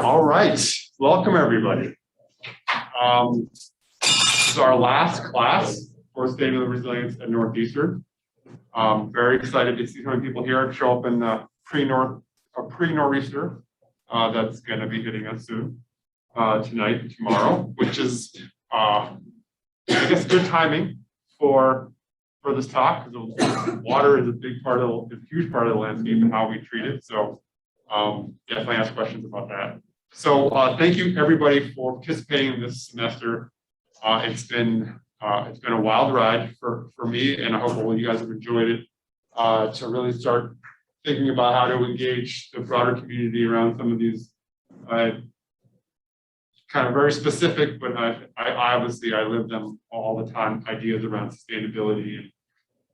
All right, welcome everybody. This is our last class for Sustainable Resilience at Northeastern. Very excited to see so many people here show up in the pre-Nor'easter that's going to be hitting us soon, tonight and tomorrow, which is, I guess, good timing for this talk, because water is a big part of, a huge part of the landscape and how we treat it. So definitely ask questions about that. So thank you everybody for participating in this semester. It's been a wild ride for me, and I hope all you guys have enjoyed it, to really start thinking about how to engage the broader community around some of these kind of very specific, but I obviously live them all the time, ideas around sustainability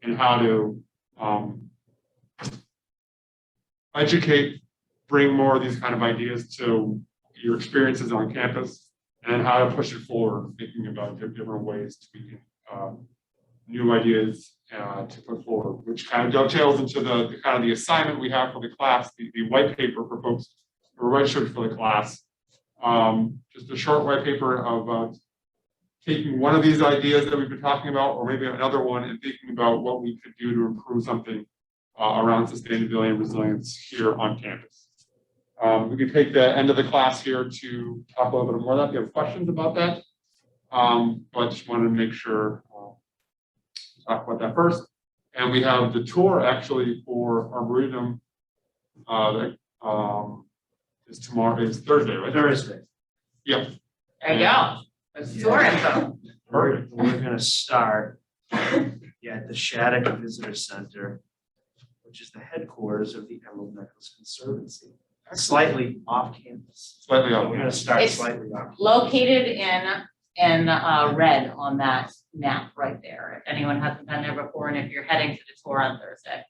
and how to educate, bring more of these kind of ideas to your experiences on campus, and how to push it forward, thinking about different ways to be new ideas to put forward, which kind of dovetails into the kind of the assignment we have for the class, the white paper for folks who are registered for the class. Just a short white paper of taking one of these ideas that we've been talking about, or maybe another one, and thinking about what we could do to improve something around sustainability and resilience here on campus. We can take the end of the class here to talk a little bit more about that. If you have questions about that, but just wanted to make sure talk about that first. And we have the tour actually for Arboretum that is tomorrow, is Thursday, right? Thursday. Yep. There you go. That's tour info. We're going to start at the Shattuck Visitor Center, which is the headquarters of the Emerald Necklace Conservancy. Slightly off campus. Slightly off. We're going to start It's slightly off. Located in red on that map right there. If anyone hasn't been there before, and if you're heading to the tour on Thursday.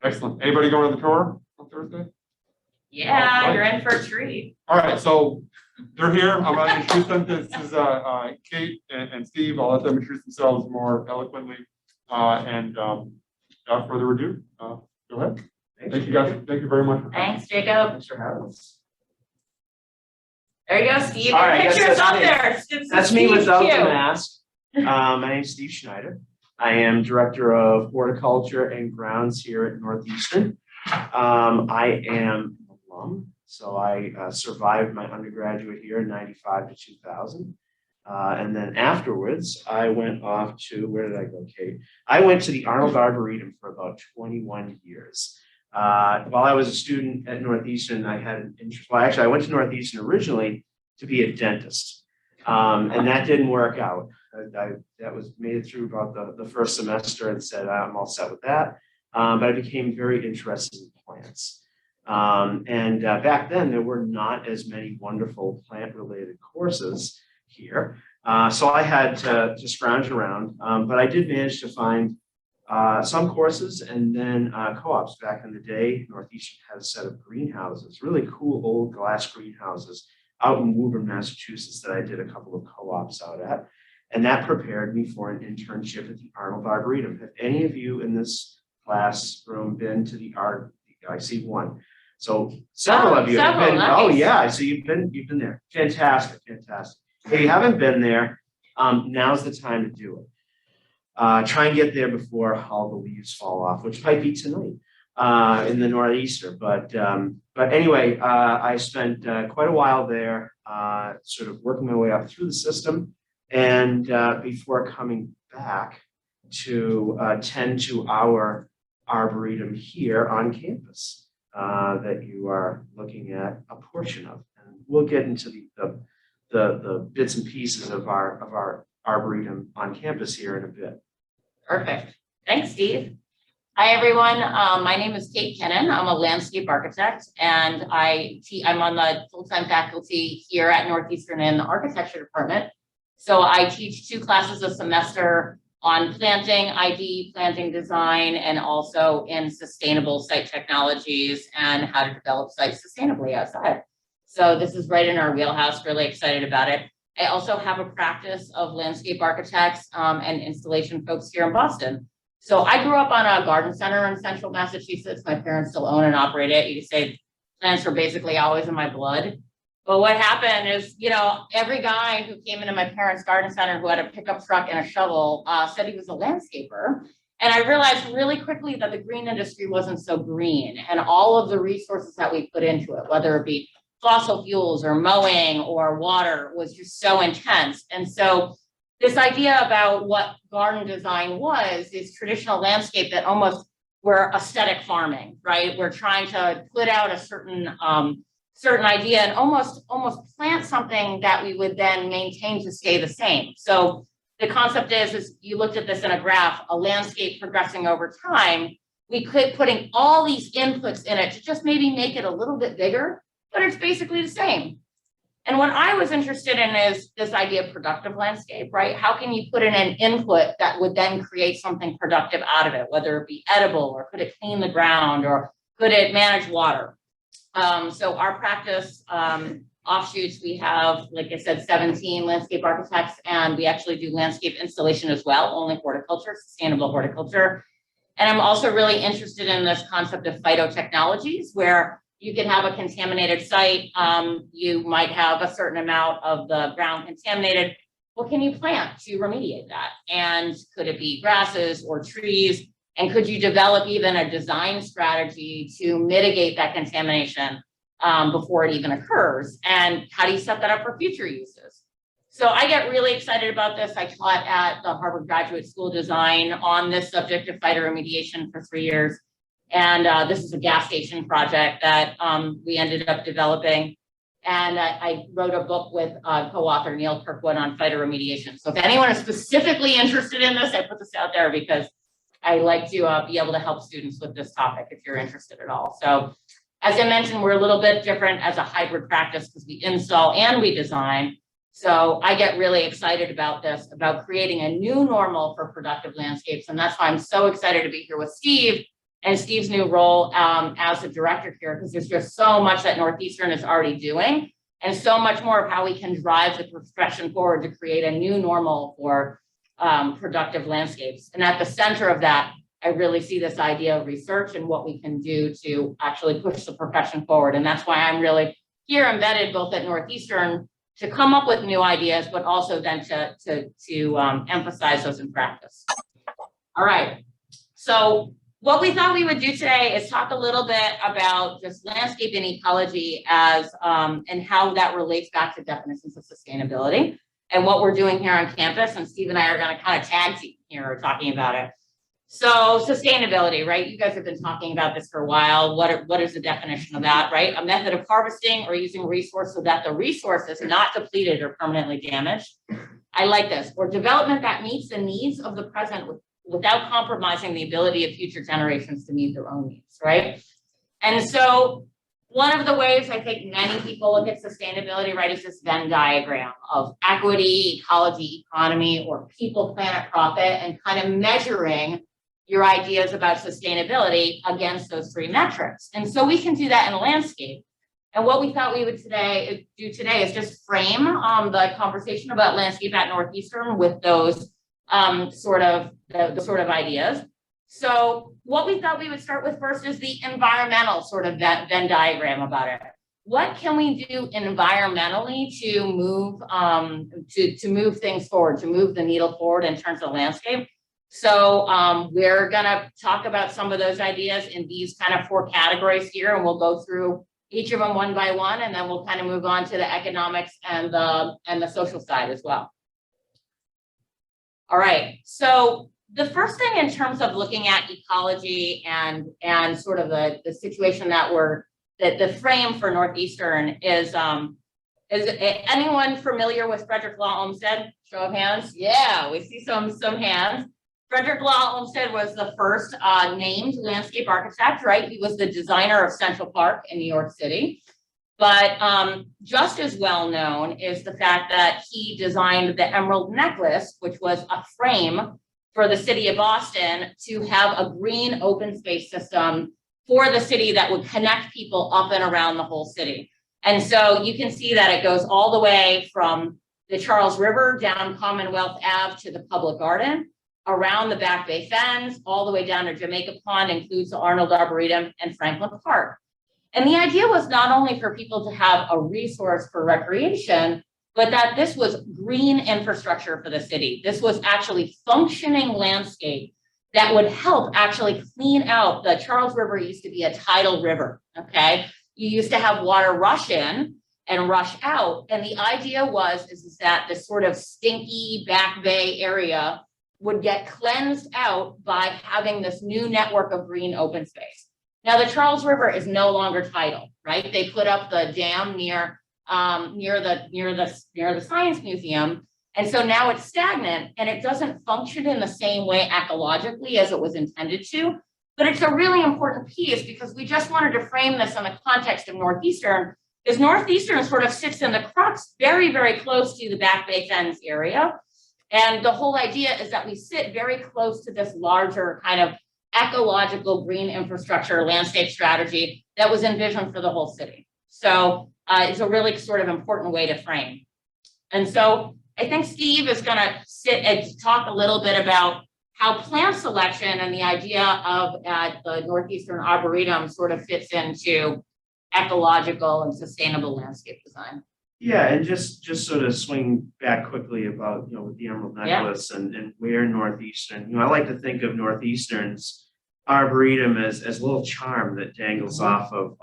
Excellent. Anybody going to the tour on Thursday? Yeah, Right. you're in for a treat. All right, so they're here. I'm going to introduce them. This is Kate and Steve. I'll let them introduce themselves more eloquently. And without further ado, go ahead. Thank you guys. Thank you very much. Thanks, Jacob. Thanks for having us. There you go, Steve. All right, Your I guess picture's that's up me. there. It's That's me Steve without Q. the mask. My name's Steve Schneider. I am Director of Horticulture and Grounds here at Northeastern. I am an alum, so I survived my undergraduate here in 95 to 2000. And then afterwards, I went off to, where did I go, Kate? I went to the Arnold Arboretum for about 21 years. While I was a student at Northeastern, I had an interest. Well, actually, I went to Northeastern originally to be a dentist, and that didn't work out. That was made it through about the first semester and said I'm all set with that. But I became very interested in plants, and back then there were not as many wonderful plant-related courses here, so I had to scrounge around. But I did manage to find some courses, and then co-ops. Back in the day, Northeastern had a set of greenhouses, really cool old glass greenhouses out in Woburn, Massachusetts, that I did a couple of co-ops out at. And that prepared me for an internship at the Arnold Arboretum. Have any of you in this classroom been to the art? I see one. So several of you have been. Nice. Oh yeah, so you've been there. Fantastic, fantastic. If you haven't been there, now's the time to do it. Try and get there before all the leaves fall off, which might be tonight in the Northeaster. But anyway, I spent quite a while there, sort of working my way up through the system, and before coming back to tend to our arboretum here on campus that you are looking at a portion of, and we'll get into the bits and pieces of our arboretum on campus here in a bit. Perfect. Thanks, Steve. Hi, everyone. My name is Kate Kennen. I'm a landscape architect, and I'm on the full-time faculty here at Northeastern in the architecture department. So I teach 2 classes a semester on planting, ID, planting design, and also in sustainable site technologies and how to develop sites sustainably outside. So this is right in our wheelhouse. Really excited about it. I also have a practice of landscape architects and installation folks here in Boston. So I grew up on a garden center in central Massachusetts. My parents still own and operate it. You could say plants were basically always in my blood. But what happened is, every guy who came into my parents' garden center who had a pickup truck and a shovel said he was a landscaper. And I realized really quickly that the green industry wasn't so green, and all of the resources that we put into it, whether it be fossil fuels or mowing or water, was just so intense. And so this idea about what garden design is traditional landscape that almost we're aesthetic farming, right? We're trying to put out a certain idea and almost plant something that we would then maintain to stay the same. So the concept is you looked at this in a graph, a landscape progressing over time. We could putting all these inputs in it to just maybe make it a little bit bigger, but it's basically the same. And what I was interested in is this idea of productive landscape, right? How can you put in an input that would then create something productive out of it, whether it be edible, or could it clean the ground, or could it manage water? So our practice offshoots, we have, like I said, 17 landscape architects, and we actually do landscape installation as well, only horticulture, sustainable horticulture. And I'm also really interested in this concept of phytotechnologies, where you can have a contaminated site. You might have a certain amount of the ground contaminated. What can you plant to remediate that? And could it be grasses or trees? And could you develop even a design strategy to mitigate that contamination before it even occurs? And how do you set that up for future uses? So I get really excited about this. I taught at the Harvard Graduate School Design on this subject of Vita Remediation for 3 years. And this is a gas station project that we ended up developing. And I wrote a book with co-author Neil Kirkwood on Vita Remediation. So if anyone is specifically interested in this, I put this out there because I like to be able to help students with this topic if you're interested at all. So as I mentioned, we're a little bit different as a hybrid practice because we install and we design. So I get really excited about this, about creating a new normal for productive landscapes. And that's why I'm so excited to be here with Steve and Steve's new role as a director here, because there's just so much that Northeastern is already doing and so much more of how we can drive the profession forward to create a new normal for productive landscapes. And at the center of that, I really see this idea of research and what we can do to actually push the profession forward. And that's why I'm really here embedded both at Northeastern to come up with new ideas, but also then to emphasize those in practice. All right. So what we thought we would do today is talk a little bit about just landscape and ecology as and how that relates back to definitions of sustainability and what we're doing here on campus. And Steve and I are going to kind of tag team here talking about it. So sustainability, right? You guys have been talking about this for a while. What is the definition of that, right? A method of harvesting or using resource so that the resource is not depleted or permanently damaged. I like this. Or development that meets the needs of the present without compromising the ability of future generations to meet their own needs, right? And so one of the ways I think many people look at sustainability, right, is this Venn diagram of equity, ecology, economy, or people, planet, profit, and kind of measuring your ideas about sustainability against those three metrics. And so we can do that in a landscape. And what we thought we would do today is just frame the conversation about landscape at Northeastern with those sort of ideas. So what we thought we would start with first is the environmental sort of Venn diagram about it. What can we do environmentally to move to move things forward, to move the needle forward in terms of landscape? So we're gonna talk about some of those ideas in these kind of 4 categories here, and we'll go through each of them one by one, and then we'll kind of move on to the economics and the social side as well. All right, so the first thing in terms of looking at ecology and sort of the situation that the frame for Northeastern is anyone familiar with Frederick Law Olmsted? Show of hands. Yeah, we see some hands. Frederick Law Olmsted was the first named landscape architect, right? He was the designer of Central Park in New York City. But just as well known is the fact that he designed the Emerald Necklace, which was a frame for the city of Boston to have a green open space system for the city that would connect people up and around the whole city. And so you can see that it goes all the way from the Charles River down Commonwealth Ave to the Public Garden, around the Back Bay Fens, all the way down to Jamaica Pond, includes the Arnold Arboretum and Franklin Park. And the idea was not only for people to have a resource for recreation, but that this was green infrastructure for the city. This was actually functioning landscape that would help actually clean out. The Charles River used to be a tidal river, okay? You used to have water rush in and rush out. And the idea is that this sort of stinky back bay area would get cleansed out by having this new network of green open space. Now, the Charles River is no longer tidal, right? They put up the dam near the Science Museum. And so now it's stagnant and it doesn't function in the same way ecologically as it was intended to. But it's a really important piece because we just wanted to frame this in the context of Northeastern, because Northeastern sort of sits in the crux very, very close to the Back Bay Fens area. And the whole idea is that we sit very close to this larger kind of ecological green infrastructure landscape strategy that was envisioned for the whole city. So it's a really sort of important way to frame. And so I think Steve is going to sit and talk a little bit about how plant selection and the idea of the Northeastern Arboretum sort of fits into ecological and sustainable landscape design. Yeah, and just sort of swing back quickly about, with the Emerald Necklace and where Northeastern, I like to think of Northeastern's Arboretum as a little charm that dangles off of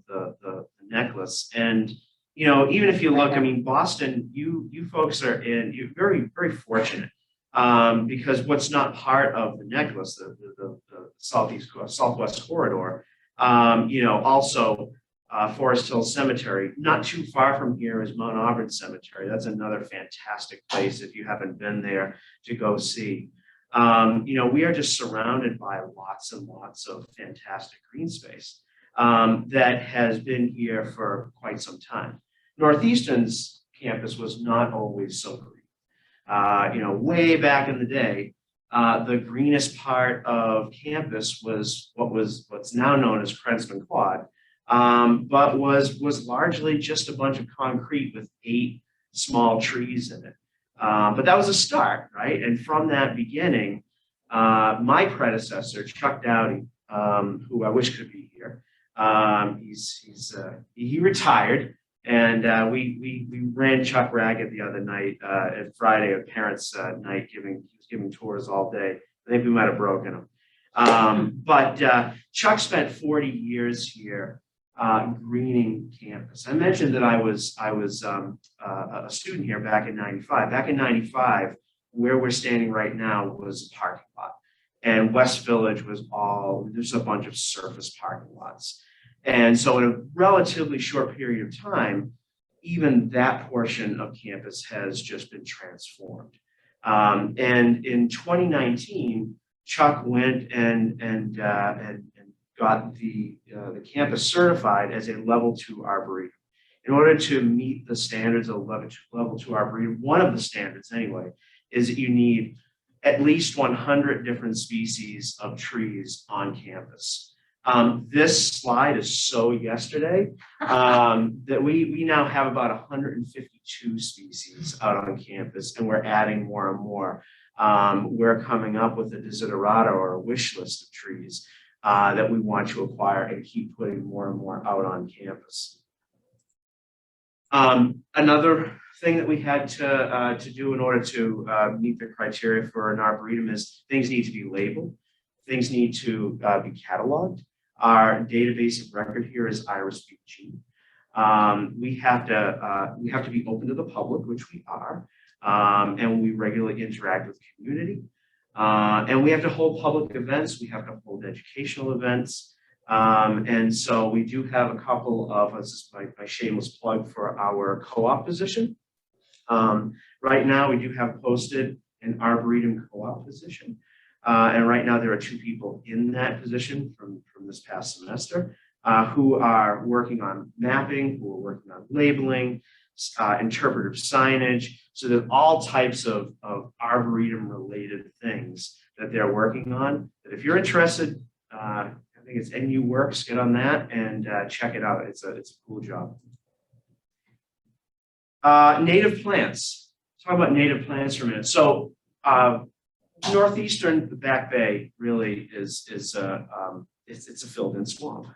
the necklace. And, even if you look, I mean, Boston, you folks you're very, very fortunate because what's not part of the necklace, the Southwest corridor, also Forest Hill Cemetery, not too far from here is Mount Auburn Cemetery. That's another fantastic place if you haven't been there to go see. We are just surrounded by lots and lots of fantastic green space that has been here for quite some time. Northeastern's campus was not always so green. Way back in the day, the greenest part of campus was what's now known as Krentzman Quad, but was largely just a bunch of concrete with 8 small trees in it. But that was a start, right? And from that beginning, my predecessor, Chuck Dowdy, who I wish could be here, he retired, and we ran Chuck ragged the other night, at Friday, a parents' night, he was giving tours all day. I think we might have broken him. But Chuck spent 40 years here greening campus. I mentioned that I was a student here back in '95. Back in '95, where we're standing right now was a parking lot, and West Village was there's a bunch of surface parking lots. And so in a relatively short period of time, even that portion of campus has just been transformed. And in 2019, Chuck went and got the campus certified as a level 2 arboretum. In order to meet the standards of level 2 arboretum, one of the standards anyway, is that you need at least 100 different species of trees on campus. This slide is so yesterday that we now have about 152 species out on campus, and we're adding more and more. We're coming up with a desiderata or a wish list of trees that we want to acquire and keep putting more and more out on campus. Another thing that we had to do in order to meet the criteria for an arboretum is things need to be labeled, things need to be cataloged. Our database of record here is IRIS-BG. We have to be open to the public, which we are, and we regularly interact with the community. And we have to hold public events. We have to hold educational events. And so we do have a couple of, this is my shameless plug for our co-op position. Right now, we do have posted an Arboretum co-op position. And right now, there are 2 people in that position from this past semester who are working on mapping, who are working on labeling, interpretive signage. So there's all types of Arboretum-related things that they're working on. That if you're interested, I think it's NU Works, get on that and check it out. It's a cool job. Native plants. Let's talk about native plants for a minute. So Northeastern, the Back Bay really is it's a filled-in swamp.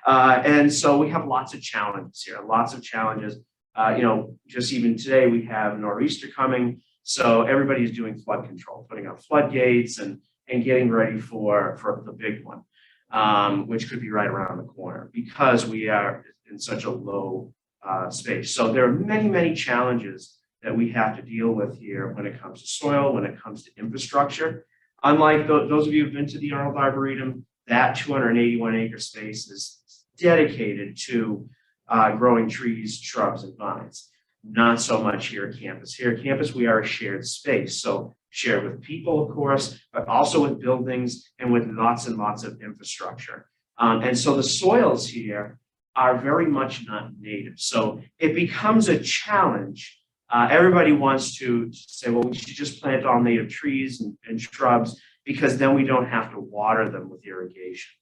And so we have lots of challenges here, lots of challenges. Just even today, we have nor'easter coming. So everybody's doing flood control, putting up floodgates and getting ready for the big one, which could be right around the corner because we are in such a low space. So there are many, many challenges that we have to deal with here when it comes to soil, when it comes to infrastructure. Unlike those of you who've been to the Arboretum, that 281-acre space is dedicated to growing trees, shrubs, and vines. Not so much here at campus. Here at campus, we are a shared space. So shared with people, of course, but also with buildings and with lots and lots of infrastructure. And so the soils here are very much not native. So it becomes a challenge. Everybody wants to say, well, we should just plant all native trees and shrubs because then we don't have to water them with irrigation.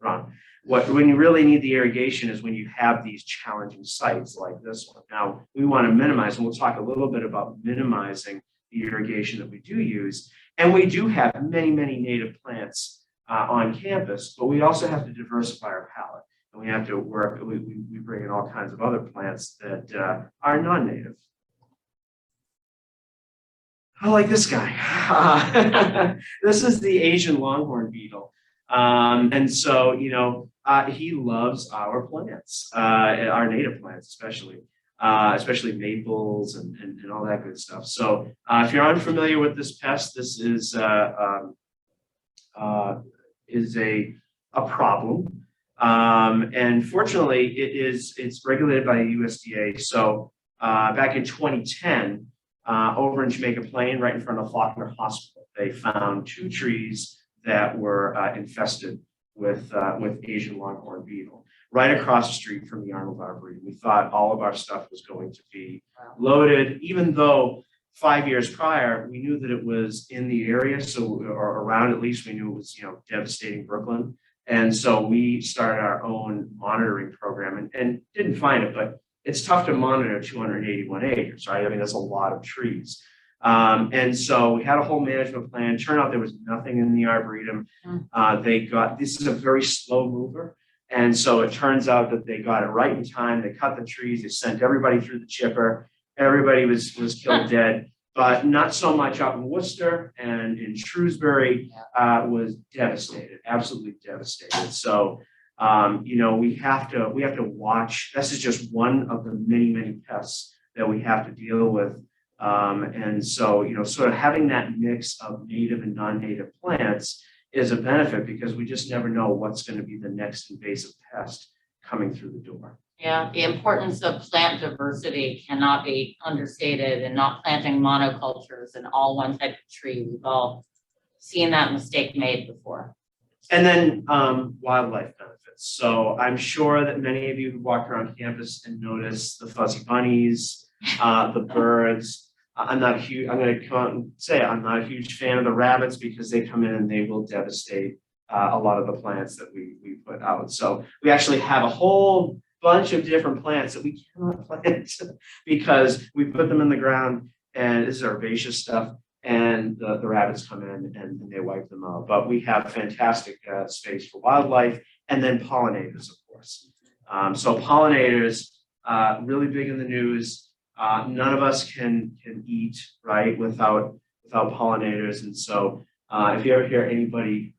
Wrong. When you really need the irrigation is when you have these challenging sites like this one. Now, we want to minimize, and we'll talk a little bit about minimizing the irrigation that we do use. And we do have many, many native plants on campus, but we also have to diversify our palette. And we have to work, we bring in all kinds of other plants that are non-native. I like this guy. This is the Asian Longhorn beetle. And so, he loves our plants, our native plants, especially maples and all that good stuff. So if you're unfamiliar with this pest, this is a problem. And fortunately, it's regulated by the USDA. So back in 2010, over in Jamaica Plain, right in front of Faulkner Hospital, they found 2 trees that were infested with Asian Longhorn beetle right across the street from the Arnold Arboretum. We thought all of our stuff was going to be loaded, even though 5 years prior, we knew that it was in the area. So, or around, at least we knew it was, devastating Brooklyn. And so we started our own monitoring program and didn't find it, but it's tough to monitor 281 acres, right? I mean, that's a lot of trees. And so we had a whole management plan. Turned out there was nothing in the Arboretum. This is a very slow mover. And so it turns out that they got it right in time. They cut the trees. They sent everybody through the chipper. Everybody was killed dead, but not so much out in Worcester and in Shrewsbury was devastated, absolutely devastated. So, we have to watch. This is just one of the many, many pests that we have to deal with. And so, sort of having that mix of native and non-native plants is a benefit because we just never know what's going to be the next invasive pest coming through the door. Yeah, the importance of plant diversity cannot be understated, and not planting monocultures and all one type of tree. We've all seen that mistake made before. And then wildlife benefits. So I'm sure that many of you who walk around campus and notice the fuzzy bunnies, the birds. I'm going to come out and say I'm not a huge fan of the rabbits because they come in and they will devastate a lot of the plants that we put out. So we actually have a whole bunch of different plants that we cannot plant because we put them in the ground and this is herbaceous stuff. And the rabbits come in and they wipe them out. But we have fantastic space for wildlife and then pollinators, of course. So pollinators, really big in the news. None of us can eat, right, without pollinators. And so if you ever hear anybody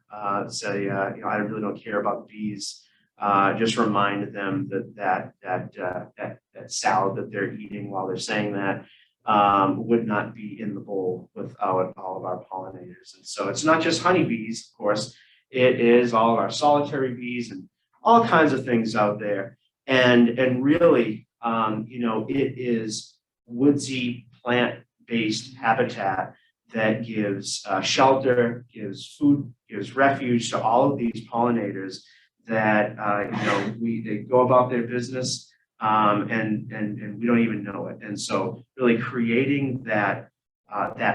say, I really don't care about bees, just remind them that salad that they're eating while they're saying that would not be in the bowl without all of our pollinators. And so it's not just honeybees, of course, it is all of our solitary bees and all kinds of things out there. And really, it is woodsy plant-based habitat that gives shelter, gives food, gives refuge to all of these pollinators that, they go about their business and we don't even know it. And so really creating that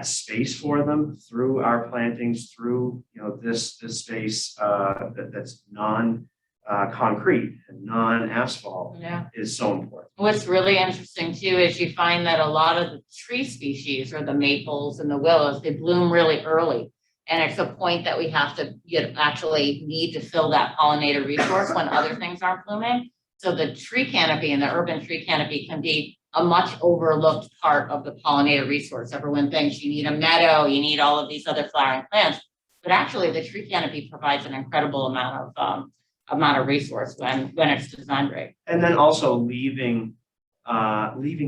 space for them through our plantings, through this space that's non-concrete and non-asphalt is so important. What's really interesting too is you find that a lot of the tree species or the maples and the willows, they bloom really early. And it's a point that we have to actually need to fill that pollinator resource when other things aren't blooming. So the tree canopy and the urban tree canopy can be a much overlooked part of the pollinator resource. Everyone thinks you need a meadow, you need all of these other flowering plants, but actually the tree canopy provides an incredible amount of resource when it's designed right. And then also leaving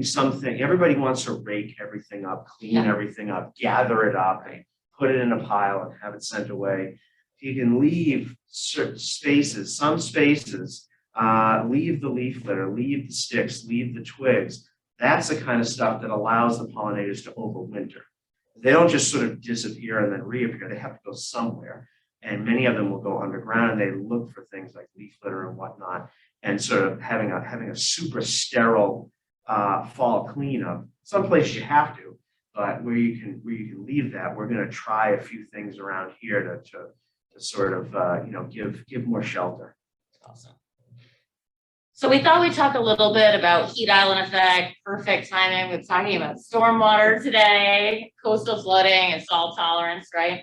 something. Everybody wants to rake everything up, clean everything up, gather it up, and put it in a pile and have it sent away. You can leave certain spaces, leave the leaf litter, leave the sticks, leave the twigs. That's the kind of stuff that allows the pollinators to overwinter. They don't just sort of disappear and then reappear. They have to go somewhere. And many of them will go underground and they look for things like leaf litter and whatnot, and sort of having a super sterile fall cleanup. Some places you have to, but where you can leave that, we're going to try a few things around here to sort of give more shelter. Awesome. So we thought we'd talk a little bit about heat island effect, perfect timing with talking about stormwater today, coastal flooding and salt tolerance, right?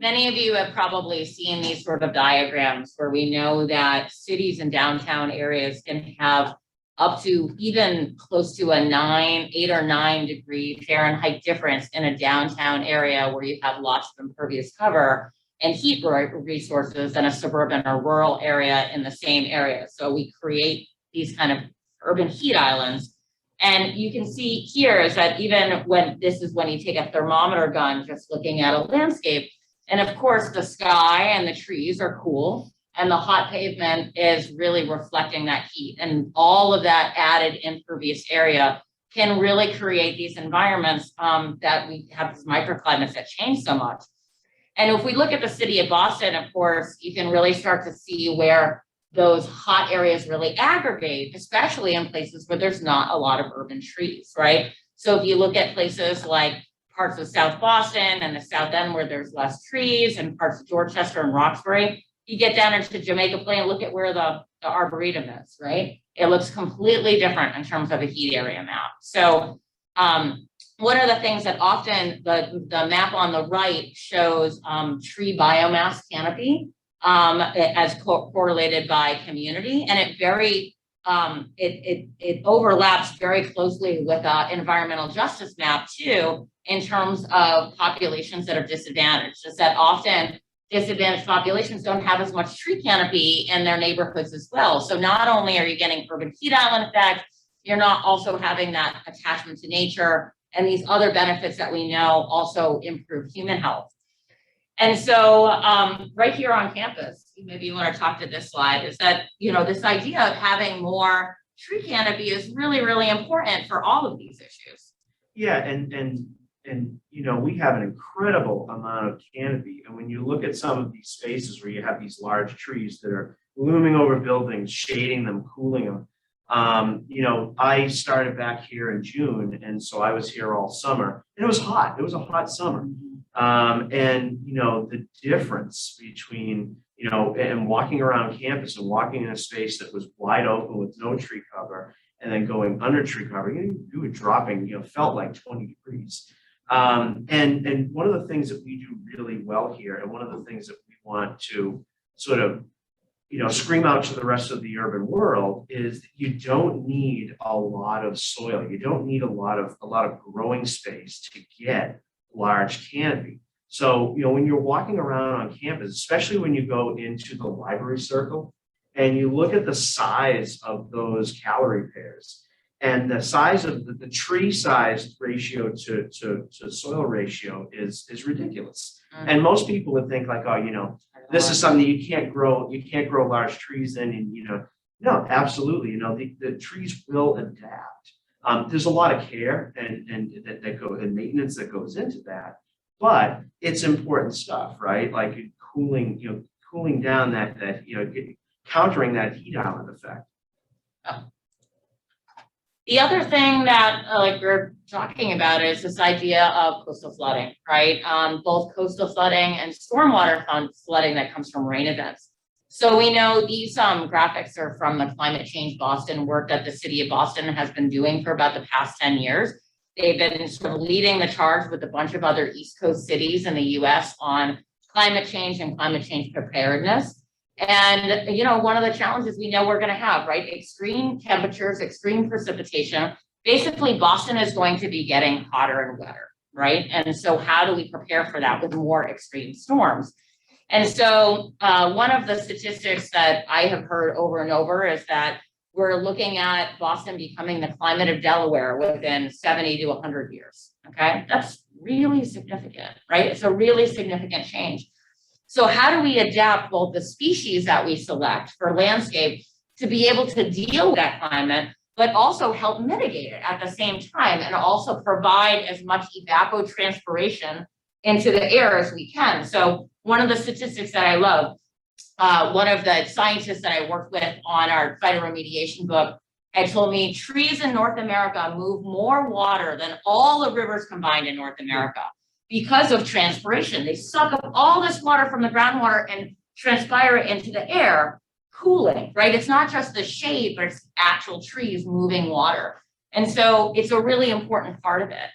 Many of you have probably seen these sort of diagrams where we know that cities and downtown areas can have up to even close to a 8 or 9 degree Fahrenheit difference in a downtown area where you have lots of impervious cover and heat resources in a suburban or rural area in the same area. So we create these kind of urban heat islands. And you can see here is that even when you take a thermometer gun, just looking at a landscape, and of course the sky and the trees are cool, and the hot pavement is really reflecting that heat. And all of that added impervious area can really create these environments that we have these microclimates that change so much. And if we look at the city of Boston, of course, you can really start to see where those hot areas really aggregate, especially in places where there's not a lot of urban trees, right? So if you look at places like parts of South Boston and the South End where there's less trees, and parts of Dorchester and Roxbury, you get down into Jamaica Plain, look at where the Arboretum is, right? It looks completely different in terms of a heat area map. So one of the things that often the map on the right shows tree biomass canopy as correlated by community, and it overlaps very closely with environmental justice map too, in terms of populations that are disadvantaged. Is that often disadvantaged populations don't have as much tree canopy in their neighborhoods as well. So not only are you getting urban heat island effect, you're not also having that attachment to nature and these other benefits that we know also improve human health. And so right here on campus, maybe you want to talk to this slide, is that, this idea of having more tree canopy is really, really important for all of these issues. Yeah, and we have an incredible amount of canopy. And when you look at some of these spaces where you have these large trees that are looming over buildings, shading them, cooling them. I started back here in June, and so I was here all summer, and it was hot. It was a hot summer. The difference between, and walking around campus and walking in a space that was wide open with no tree cover, and then going under tree cover, you were dropping, felt like 20 degrees. And one of the things that we do really well here, and one of the things that we want to sort of, scream out to the rest of the urban world, is that you don't need a lot of soil. You don't need a lot of growing space to get large canopy. So, when you're walking around on campus, especially when you go into the library circle and you look at the size of those calorie pairs and the size of the tree size ratio to soil ratio is ridiculous. Mm-hmm. And most people would think like, this is something you can't grow large trees in, and no, absolutely. The trees will adapt. There's a lot of care and maintenance that goes into that, but it's important stuff, right? Like cooling down that countering that heat island effect. Oh. The other thing that we're talking about is this idea of coastal flooding, right? Both coastal flooding and stormwater flooding that comes from rain events. So we know these graphics are from the Climate Change Boston work that the city of Boston has been doing for about the past 10 years. They've been sort of leading the charge with a bunch of other East Coast cities in the US on climate change and climate change preparedness. And, you know, one of the challenges we know we're going to have, right? Extreme temperatures, extreme precipitation. Basically, Boston is going to be getting hotter and wetter, right? And so how do we prepare for that with more extreme storms? And so one of the statistics that I have heard over and over is that we're looking at Boston becoming the climate of Delaware within 70 to 100 years, okay? That's really significant, right? It's a really significant change. So how do we adapt both the species that we select for landscape to be able to deal with that climate, but also help mitigate it at the same time, and also provide as much evapotranspiration into the air as we can? So one of the statistics that I love, one of the scientists that I worked with on our Vita Remediation book had told me trees in North America move more water than all the rivers combined in North America because of transpiration. They suck up all this water from the groundwater and transpire it into the air, cooling, right? It's not just the shade, but it's actual trees moving water. And so it's a really important part of it.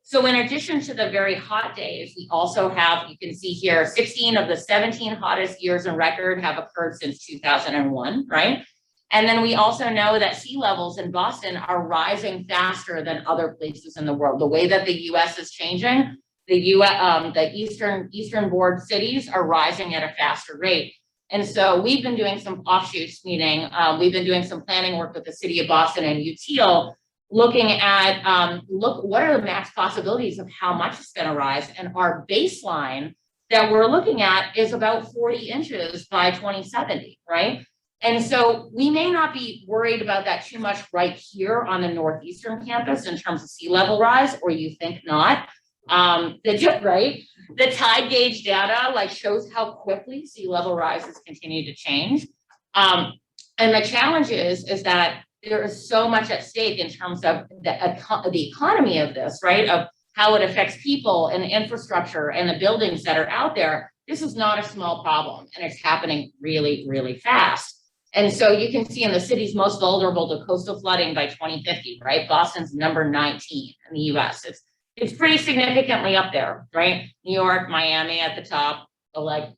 So in addition to the very hot days, we also have, you can see here, 16 of the 17 hottest years in record have occurred since 2001, right? And then we also know that sea levels in Boston are rising faster than other places in the world. The way that the US is changing, the eastern board cities are rising at a faster rate. And so we've been doing some offshoots, meaning we've been doing some planning work with the city of Boston and UTL, looking at what are the max possibilities of how much it's going to rise. And our baseline that we're looking at is about 40 inches by 2070, right? And so we may not be worried about that too much right here on the Northeastern campus in terms of sea level rise, or you think not. Right? The tide gauge data like shows how quickly sea level rises continue to change. And the challenge is that there is so much at stake in terms of the economy of this, right? Of how it affects people and infrastructure and the buildings that are out there. This is not a small problem, and it's happening really, really fast. And so you can see in the cities most vulnerable to coastal flooding by 2050, right? Boston's number 19 in the US. It's pretty significantly up there, right? New York, Miami at the top, like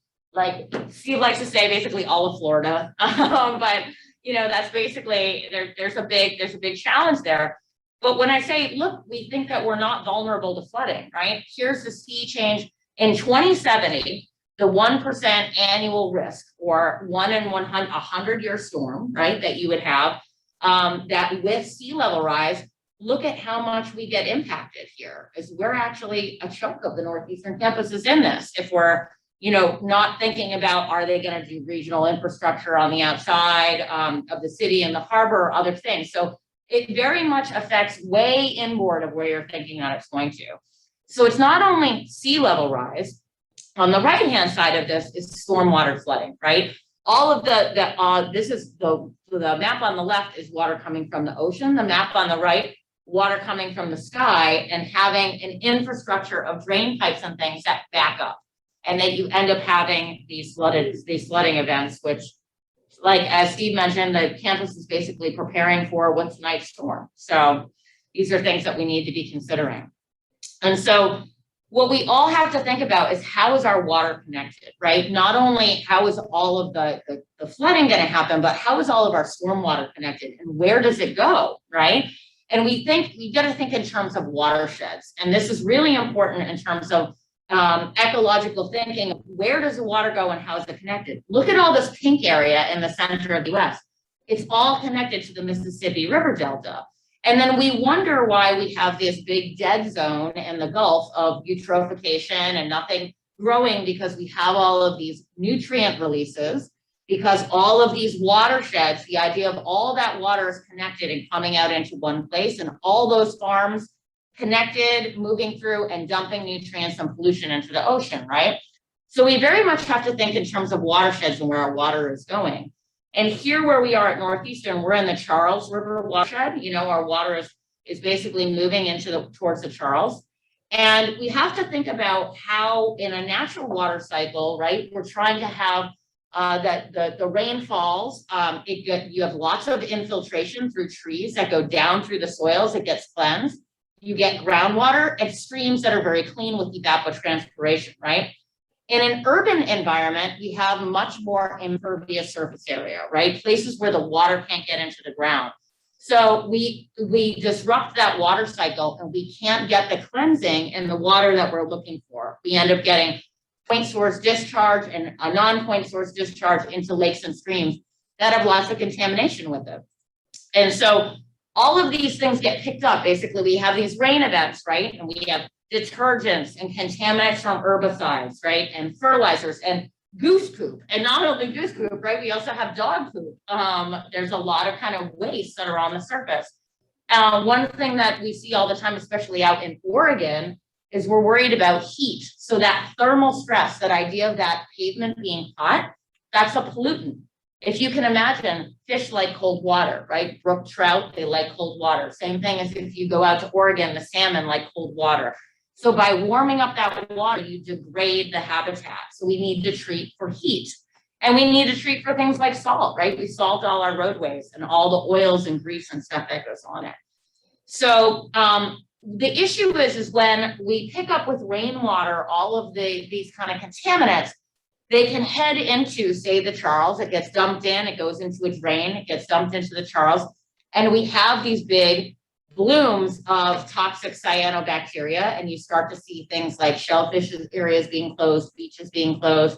Steve likes to say, basically all of Florida. But you know, that's basically there's a big challenge there. But when I say, look, we think that we're not vulnerable to flooding, right? Here's the sea change in 2070. The 1% annual risk, or 1 in 100-year storm, right, that you would have, that with sea level rise, look at how much we get impacted here, as we're actually, a chunk of the Northeastern campus is in this. If we're, you know, not thinking about, are they going to do regional infrastructure on the outside of the city and the harbor or other things? So it very much affects way inboard of where you're thinking that it's going to. So it's not only sea level rise. On the right-hand side of this is stormwater flooding, right? All of this is the map on the left is water coming from the ocean. The map on the right, water coming from the sky, and having an infrastructure of drain pipes and things that back up. And then you end up having these flooding events, which, like as Steve mentioned, the campus is basically preparing for what's tonight's storm. So these are things that we need to be considering. And so what we all have to think about is, how is our water connected, right? Not only how is all of the flooding going to happen, but how is all of our stormwater connected, and where does it go, right? And we got to think in terms of watersheds. And this is really important in terms of ecological thinking. Where does the water go and how is it connected? Look at all this pink area in the center of the US. It's all connected to the Mississippi River Delta. And then we wonder why we have this big dead zone in the Gulf of eutrophication and nothing growing, because we have all of these nutrient releases, because all of these watersheds, the idea of all that water is connected and coming out into one place, and all those farms connected, moving through and dumping nutrients and pollution into the ocean, right? So we very much have to think in terms of watersheds and where our water is going. And here where we are at Northeastern, we're in the Charles River watershed. You know, our water is basically moving towards the Charles. And we have to think about how in a natural water cycle, right, we're trying to have that the rain falls, you have lots of infiltration through trees that go down through the soils, it gets cleansed. You get groundwater and streams that are very clean with evapotranspiration, right? In an urban environment, we have much more impervious surface area, right? Places where the water can't get into the ground. So we disrupt that water cycle and we can't get the cleansing in the water that we're looking for. We end up getting point source discharge and a non-point source discharge into lakes and streams that have lots of contamination with it. And so all of these things get picked up. Basically, we have these rain events, right? And we have detergents and contaminants from herbicides, right? And fertilizers and goose poop. And not only goose poop, right? We also have dog poop. There's a lot of kind of waste that are on the surface. One thing that we see all the time, especially out in Oregon, is we're worried about heat. So that thermal stress, that idea of that pavement being hot, that's a pollutant. If you can imagine, fish like cold water, right? Brook trout, they like cold water. Same thing as if you go out to Oregon, the salmon like cold water. So by warming up that water, you degrade the habitat. So we need to treat for heat. And we need to treat for things like salt, right? We salt all our roadways and all the oils and grease and stuff that goes on it. So the issue is when we pick up with rainwater, all of these kind of contaminants, they can head into, say, the Charles. It gets dumped in, it goes into a drain, it gets dumped into the Charles. And we have these big blooms of toxic cyanobacteria, and you start to see things like shellfish areas being closed, beaches being closed.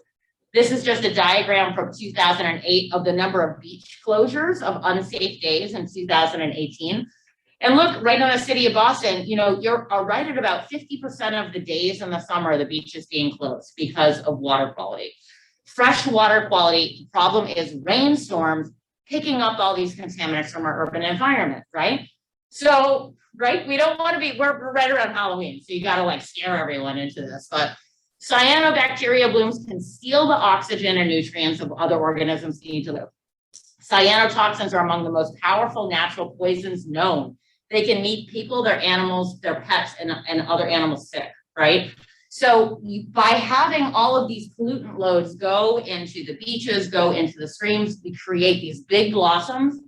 This is just a diagram from 2008 of the number of beach closures of unsafe days in 2018. And look, right in the city of Boston, you know, you're right at about 50% of the days in the summer, the beach is being closed because of water quality. Fresh water quality, the problem is rainstorms picking up all these contaminants from our urban environment, right? So, right, we don't want to be, we're right around Halloween, so you got to like scare everyone into this, but cyanobacteria blooms can steal the oxygen and nutrients of other organisms need to live. Cyanotoxins are among the most powerful natural poisons known. They can make people, their animals, their pets, and other animals sick, right? So by having all of these pollutant loads go into the beaches, go into the streams, we create these big blossoms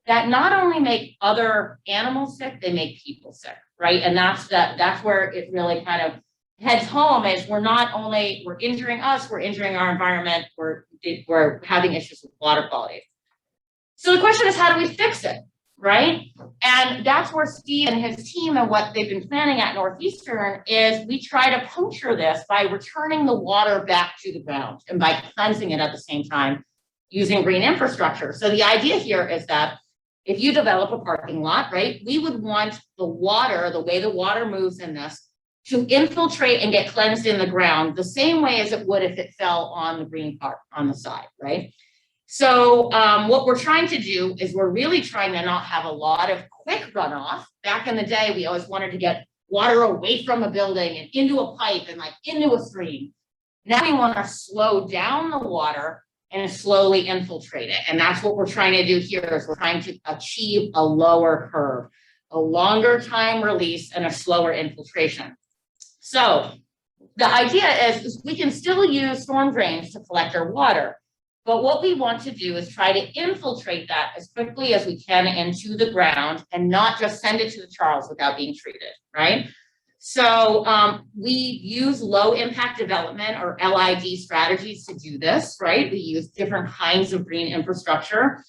that not only make other animals sick, they make people sick, right? And that's where it really kind of heads home is we're injuring us, we're injuring our environment, we're having issues with water quality. So the question is, how do we fix it, right? And that's where Steve and his team and what they've been planning at Northeastern is we try to puncture this by returning the water back to the ground and by cleansing it at the same time using green infrastructure. So the idea here is that if you develop a parking lot, right, we would want the water, the way the water moves in this, to infiltrate and get cleansed in the ground the same way as it would if it fell on the green part on the side, right? So what we're trying to do is we're really trying to not have a lot of quick runoff. Back in the day, we always wanted to get water away from a building and into a pipe and like into a stream. Now we want to slow down the water and slowly infiltrate it. And that's what we're trying to do here is we're trying to achieve a lower curve, a longer time release and a slower infiltration. So the idea is we can still use storm drains to collect our water. But what we want to do is try to infiltrate that as quickly as we can into the ground and not just send it to the Charles without being treated, right? So we use low impact development or LID strategies to do this, right? We use different kinds of green infrastructure.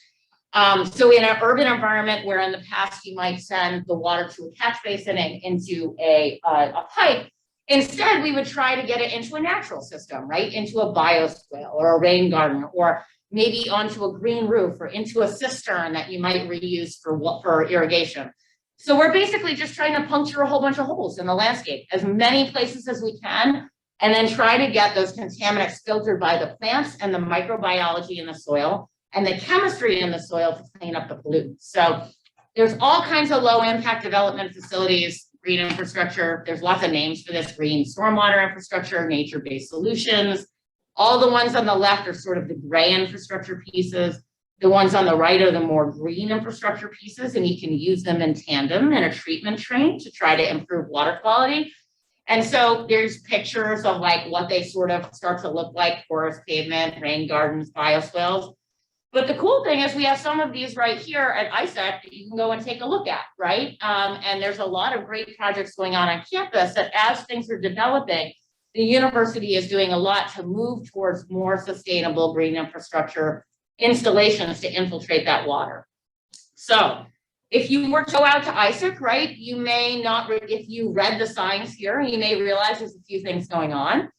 So in an urban environment where in the past you might send the water to a catch basin and into a pipe, instead, we would try to get it into a natural system, right? Into a bioswale or a rain garden, or maybe onto a green roof or into a cistern that you might reuse for irrigation. So we're basically just trying to puncture a whole bunch of holes in the landscape, as many places as we can, and then try to get those contaminants filtered by the plants and the microbiology in the soil and the chemistry in the soil to clean up the pollutants. So there's all kinds of low impact development facilities, green infrastructure. There's lots of names for this: green stormwater infrastructure, nature-based solutions. All the ones on the left are sort of the gray infrastructure pieces. The ones on the right are the more green infrastructure pieces, and you can use them in tandem in a treatment train to try to improve water quality. And so there's pictures of like what they sort of start to look like: forest pavement, rain gardens, bioswales. But the cool thing is we have some of these right here at ISEC that you can go and take a look at, right? And there's a lot of great projects going on campus that as things are developing, the university is doing a lot to move towards more sustainable green infrastructure installations to infiltrate that water. So if you were to go out to ISIC, right, you may not, if you read the signs here, you may realize there's a few things going on.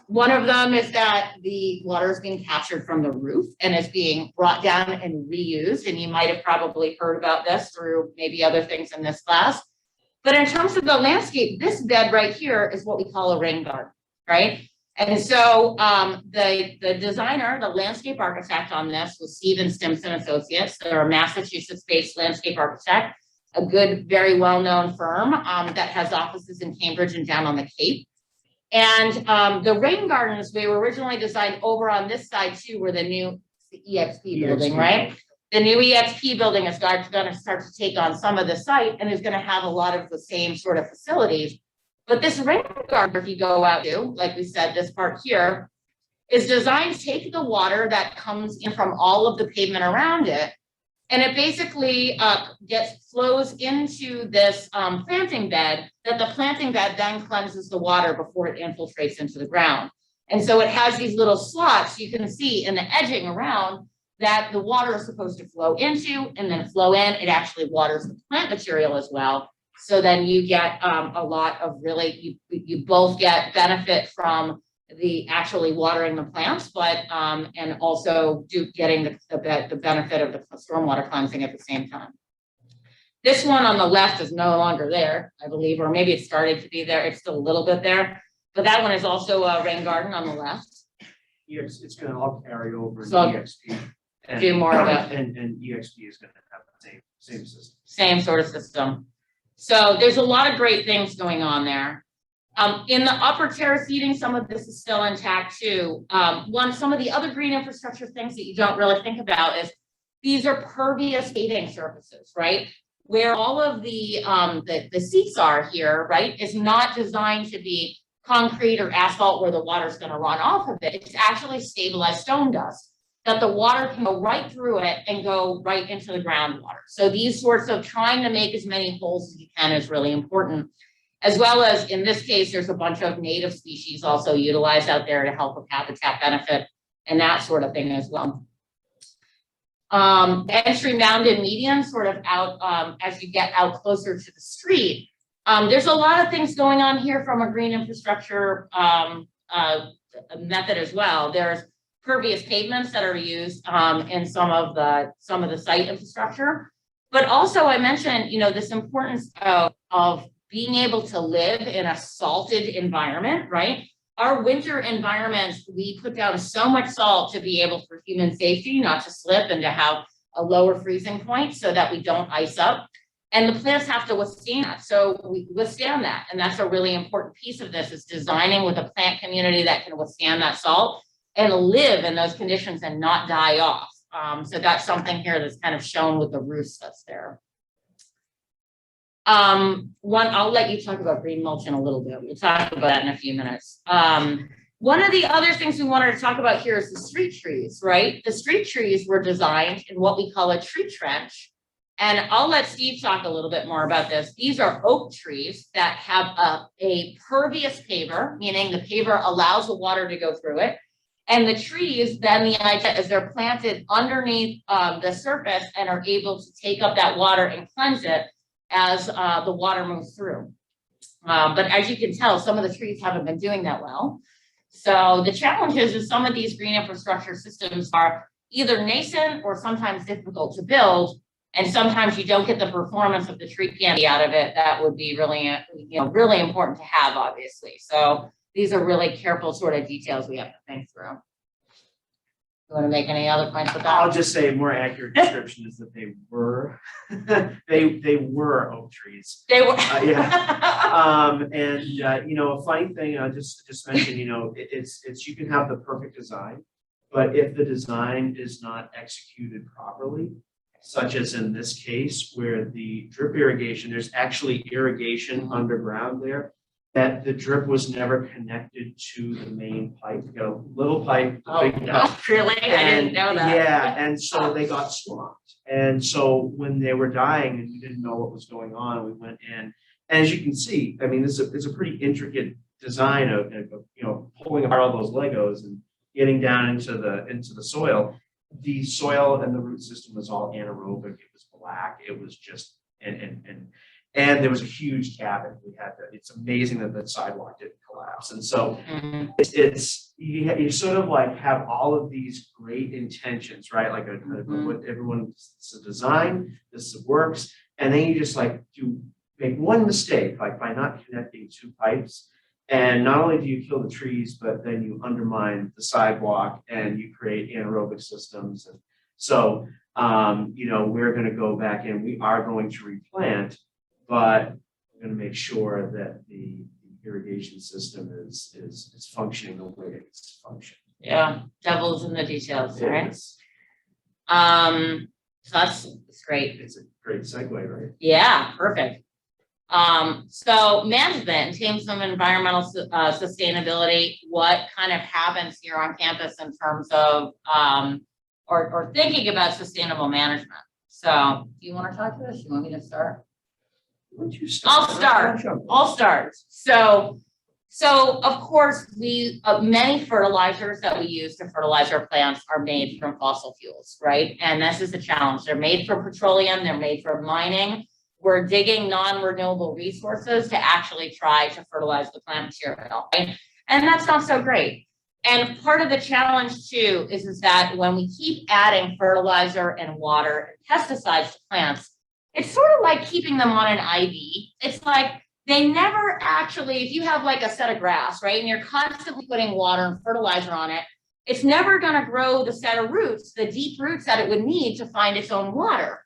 One of them is that the water is being captured from the roof and is being brought down and reused. And you might have probably heard about this through maybe other things in this class. But in terms of the landscape, this bed right here is what we call a rain garden, right? And so the designer, the landscape architect on this was Stephen Stimson Associates. They're a Massachusetts-based landscape architect, a good, very well-known firm that has offices in Cambridge and down on the Cape. And the rain gardens, they were originally designed over on this side too, where the new EXP building, right? The new EXP building is going to start to take on some of the site and is going to have a lot of the same sort of facilities. But this rain garden, if you go out to, like we said, this part here, is designed to take the water that comes in from all of the pavement around it, and it basically flows into this planting bed, that the planting bed then cleanses the water before it infiltrates into the ground. And so it has these little slots you can see in the edging around that the water is supposed to flow into and then flow in. It actually waters the plant material as well. So then you get a lot of really, you both get benefit from the actually watering the plants, but and also getting the benefit of the stormwater cleansing at the same time. This one on the left is no longer there, I believe, or maybe it started to be there. It's still a little bit there, but that one is also a rain garden on the left. It's going to all carry over So in EXP. And, do more of that. And EXP is going to have the same system. Same sort of system. So there's a lot of great things going on there. In the upper terrace seating, some of this is still intact too. Some of the other green infrastructure things that you don't really think about is these are pervious paving surfaces, right? Where all of the seats are here, right, is not designed to be concrete or asphalt where the water's going to run off of it. It's actually stabilized stone dust that the water can go right through it and go right into the groundwater. So these sorts of trying to make as many holes as you can is really important. As well as in this case, there's a bunch of native species also utilized out there to help with habitat benefit and that sort of thing as well. Entry mound and median sort of out as you get out closer to the street. There's a lot of things going on here from a green infrastructure method as well. There's pervious pavements that are used in some of the site infrastructure, but also I mentioned, this importance of being able to live in a salted environment, right? Our winter environments, we put down so much salt to be able for human safety, not to slip and to have a lower freezing point so that we don't ice up. And the plants have to withstand that. So we withstand that. And that's a really important piece of this is designing with a plant community that can withstand that salt and live in those conditions and not die off. So that's something here that's kind of shown with the roofs that's there. I'll let you talk about green mulch in a little bit. We'll talk about that in a few minutes. One of the other things we wanted to talk about here is the street trees, right? The street trees were designed in what we call a tree trench. And I'll let Steve talk a little bit more about this. These are oak trees that have a pervious paver, meaning the paver allows the water to go through it. And the trees, then the idea is they're planted underneath the surface and are able to take up that water and cleanse it as the water moves through. But as you can tell, some of the trees haven't been doing that well. So the challenge is some of these green infrastructure systems are either nascent or sometimes difficult to build. And sometimes you don't get the performance of the tree canopy out of it. That would be really, really important to have, obviously. So these are really careful sort of details we have to think through. You want to make any other points with that? I'll just say a more accurate description is that they were they were oak trees. They were. A funny thing I just mentioned, it's you can have the perfect design, but if the design is not executed properly, such as in this case where the drip irrigation, there's actually irrigation underground there, that the drip was never connected to the main pipe. You got a little pipe, big duct. Really? I didn't know that. Yeah, and so they got swamped. And so when they were dying and we didn't know what was going on, we went in. And as you can see, I mean, it's a pretty intricate design of pulling apart all those Legos and getting down into the soil, the soil and the root system was all anaerobic. It was black. It was just and there was a huge cabin. We had to, it's amazing that the sidewalk didn't collapse. And so it's you sort of like have all of these great intentions, right? Like what everyone, this is a design, this works, and then you just like make one mistake, like by not connecting two pipes. And not only do you kill the trees, but then you undermine the sidewalk and you create anaerobic systems. And so, you know, we're going to go back in, we are going to replant, but we're going to make sure that the irrigation system is functioning the way it's functioning. Yeah, devil's in the details, right? So that's great. It's a great segue, right? Yeah, perfect. So management in terms of environmental sustainability, what kind of happens here on campus in terms of or thinking about sustainable management? So do you want to talk to us? You want me to start? Why don't you start? I'll start. So of course we many fertilizers that we use to fertilize our plants are made from fossil fuels, right? And this is the challenge. They're made from petroleum, they're made from mining. We're digging non-renewable resources to actually try to fertilize the plant material, right? And that's not so great. And part of the challenge too is that when we keep adding fertilizer and water and pesticides to plants, it's sort of like keeping them on an IV. It's like they never actually, if you have like a set of grass, right, and you're constantly putting water and fertilizer on it, it's never going to grow the set of roots, the deep roots that it would need to find its own water.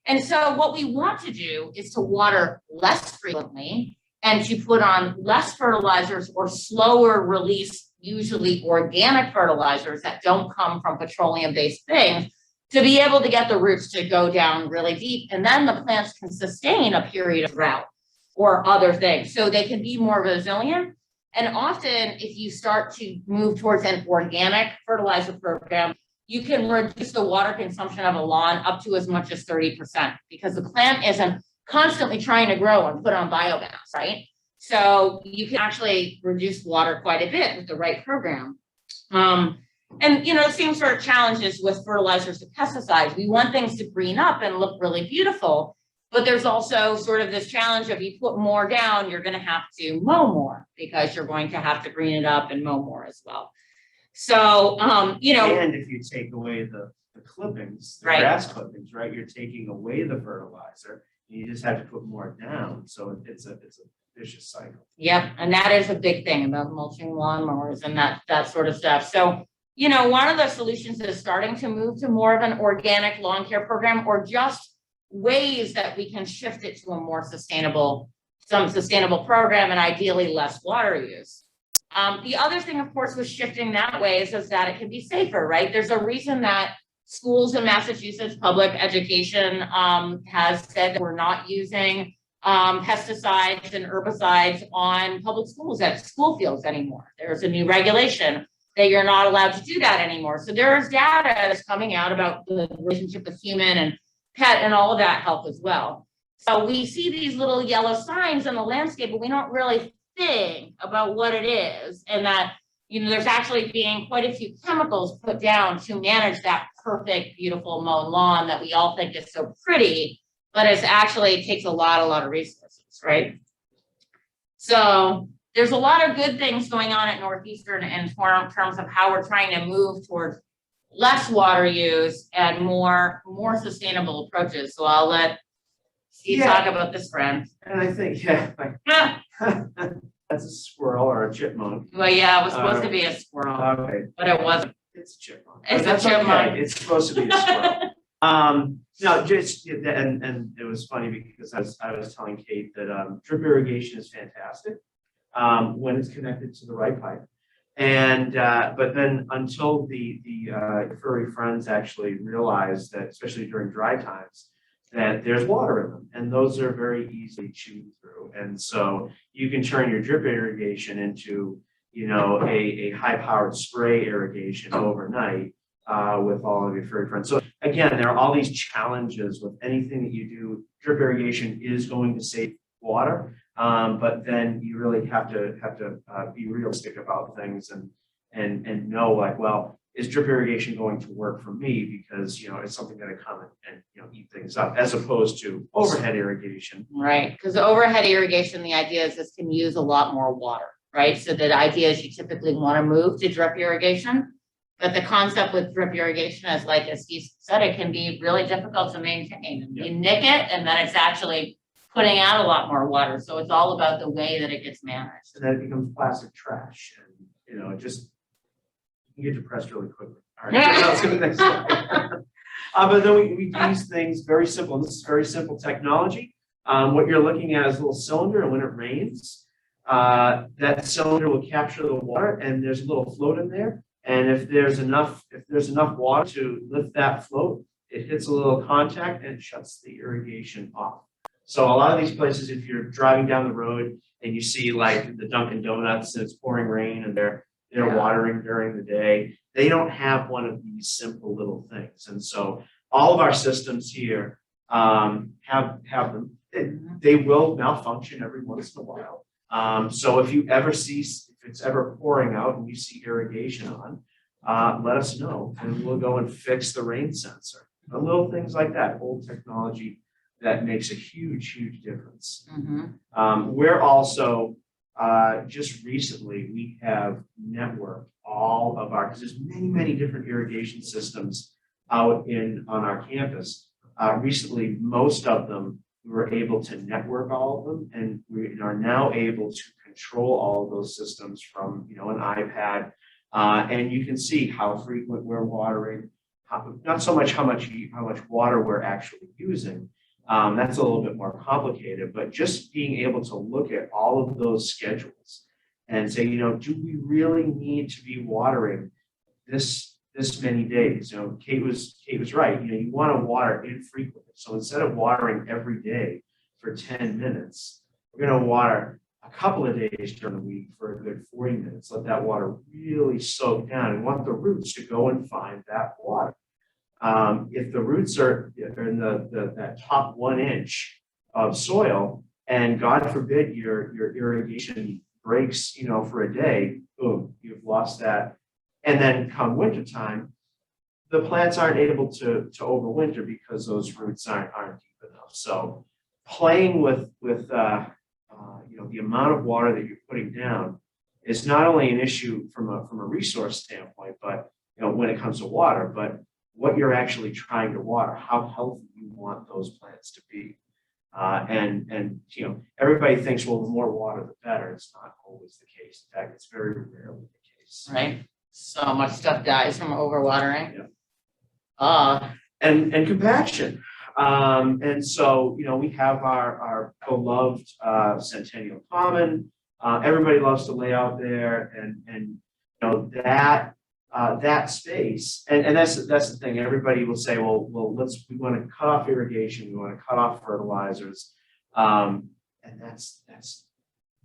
And so what we want to do is to water less frequently and to put on less fertilizers or slower release, usually organic fertilizers that don't come from petroleum-based things, to be able to get the roots to go down really deep. And then the plants can sustain a period of drought or other things. So they can be more resilient. And often if you start to move towards an organic fertilizer program, you can reduce the water consumption of a lawn up to as much as 30% because the plant isn't constantly trying to grow and put on biomass, right? So you can actually reduce water quite a bit with the right program. And, you know, the same sort of challenges with fertilizers and pesticides. We want things to green up and look really beautiful, but there's also sort of this challenge of you put more down, you're going to have to mow more because you're going to have to green it up and mow more as well. So, you know. And if you take away the clippings, the right. grass clippings, right, you're taking away the fertilizer and you just have to put more down. So it's a vicious cycle. Yep. And that is a big thing about mulching lawnmowers and that sort of stuff. So, you know, one of the solutions is starting to move to more of an organic lawn care program or just ways that we can shift it to a more sustainable program and ideally less water use. The other thing, of course, with shifting that way is that it can be safer, right? There's a reason that schools in Massachusetts, public education has said that we're not using pesticides and herbicides on public schools at school fields anymore. There's a new regulation that you're not allowed to do that anymore. So there's data that's coming out about the relationship with human and pet and all of that health as well. So we see these little yellow signs in the landscape, but we don't really think about what it is, and that, you know, there's actually being quite a few chemicals put down to manage that perfect, beautiful mown lawn that we all think is so pretty, but it actually takes a lot of resources, right? So there's a lot of good things going on at Northeastern in terms of how we're trying to move towards less water use and more sustainable approaches. So I'll let Steve talk about this, friend. And I think, that's a squirrel or a chipmunk. Well, yeah, it was supposed to be a squirrel, Okay, but it wasn't. it's a chipmunk. It's But that's a chipmunk. okay. It's supposed to be a squirrel. No, just and it was funny because I was telling Kate that drip irrigation is fantastic when it's connected to the right pipe. And but then until the furry friends actually realized that, especially during dry times, that there's water in them, and those are very easily chewed through. And so you can turn your drip irrigation into, you know, a high-powered spray irrigation overnight with all of your furry friends. So again, there are all these challenges with anything that you do. Drip irrigation is going to save water, But then you really have to be realistic about things and know like, well, is drip irrigation going to work for me? Because, it's something that I come and eat things up, as opposed to overhead irrigation. Right, because overhead irrigation, the idea is this can use a lot more water, right? So the idea is you typically want to move to drip irrigation. But the concept with drip irrigation is, like, as Steve said, it can be really difficult to maintain. Yeah. You nick it and then it's actually putting out a lot more water. So it's all about the way that it gets managed. And then it becomes plastic trash, and it just, you get depressed really quickly. All right, so let's go to the next slide. But then we do these things very simple. This is very simple technology. What you're looking at is a little cylinder, and when it rains, that cylinder will capture the water, and there's a little float in there. And if there's enough water to lift that float, it hits a little contact and shuts the irrigation off. So a lot of these places, if you're driving down the road and you see like the Dunkin' Donuts and it's pouring rain and they're watering during the day, they don't have one of these simple little things. And so all of our systems here have them. They will malfunction every once in a while. So if you ever see, if it's ever pouring out and you see irrigation on, let us know and we'll go and fix the rain sensor. The little things like that, old technology that makes a huge, huge difference. We're also, just recently, we have networked all of our, because there's many, many different irrigation systems out on our campus. Recently, most of them, we were able to network all of them, and we are now able to control all of those systems from an iPad, and you can see how frequent we're watering, not so much how much water we're actually using. That's a little bit more complicated, but just being able to look at all of those schedules and say, do we really need to be watering this many days? Kate was right. You want to water infrequently. So instead of watering every day for 10 minutes, we're going to water a couple of days during the week for a good 40 minutes. Let that water really soak down, and want the roots to go and find that water. If the roots are in that top 1 inch of soil, and God forbid your irrigation breaks, for a day, boom, you've lost that. And then come wintertime, the plants aren't able to overwinter because those roots aren't deep enough. So playing with the amount of water that you're putting down is not only an issue from a resource standpoint, but when it comes to water, but what you're actually trying to water, how healthy you want those plants to be. And everybody thinks, well, the more water, the better. It's not always the case. In fact, it's very rarely the case. Right. So much stuff dies from overwatering. Yeah. And compaction. And so, we have our beloved Centennial Common. Everybody loves to lay out there, and that space, and that's the thing. Everybody will say, well, we want to cut off irrigation, we want to cut off fertilizers, and that's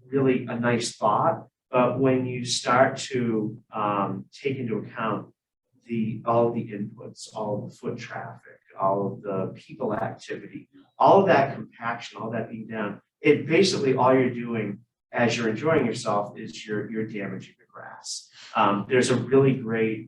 really a nice thought. But when you start to take into account all of the inputs, all of the foot traffic, all of the people activity, all of that compaction, all that being down, it basically all you're doing as you're enjoying yourself is you're damaging the grass. There's a really great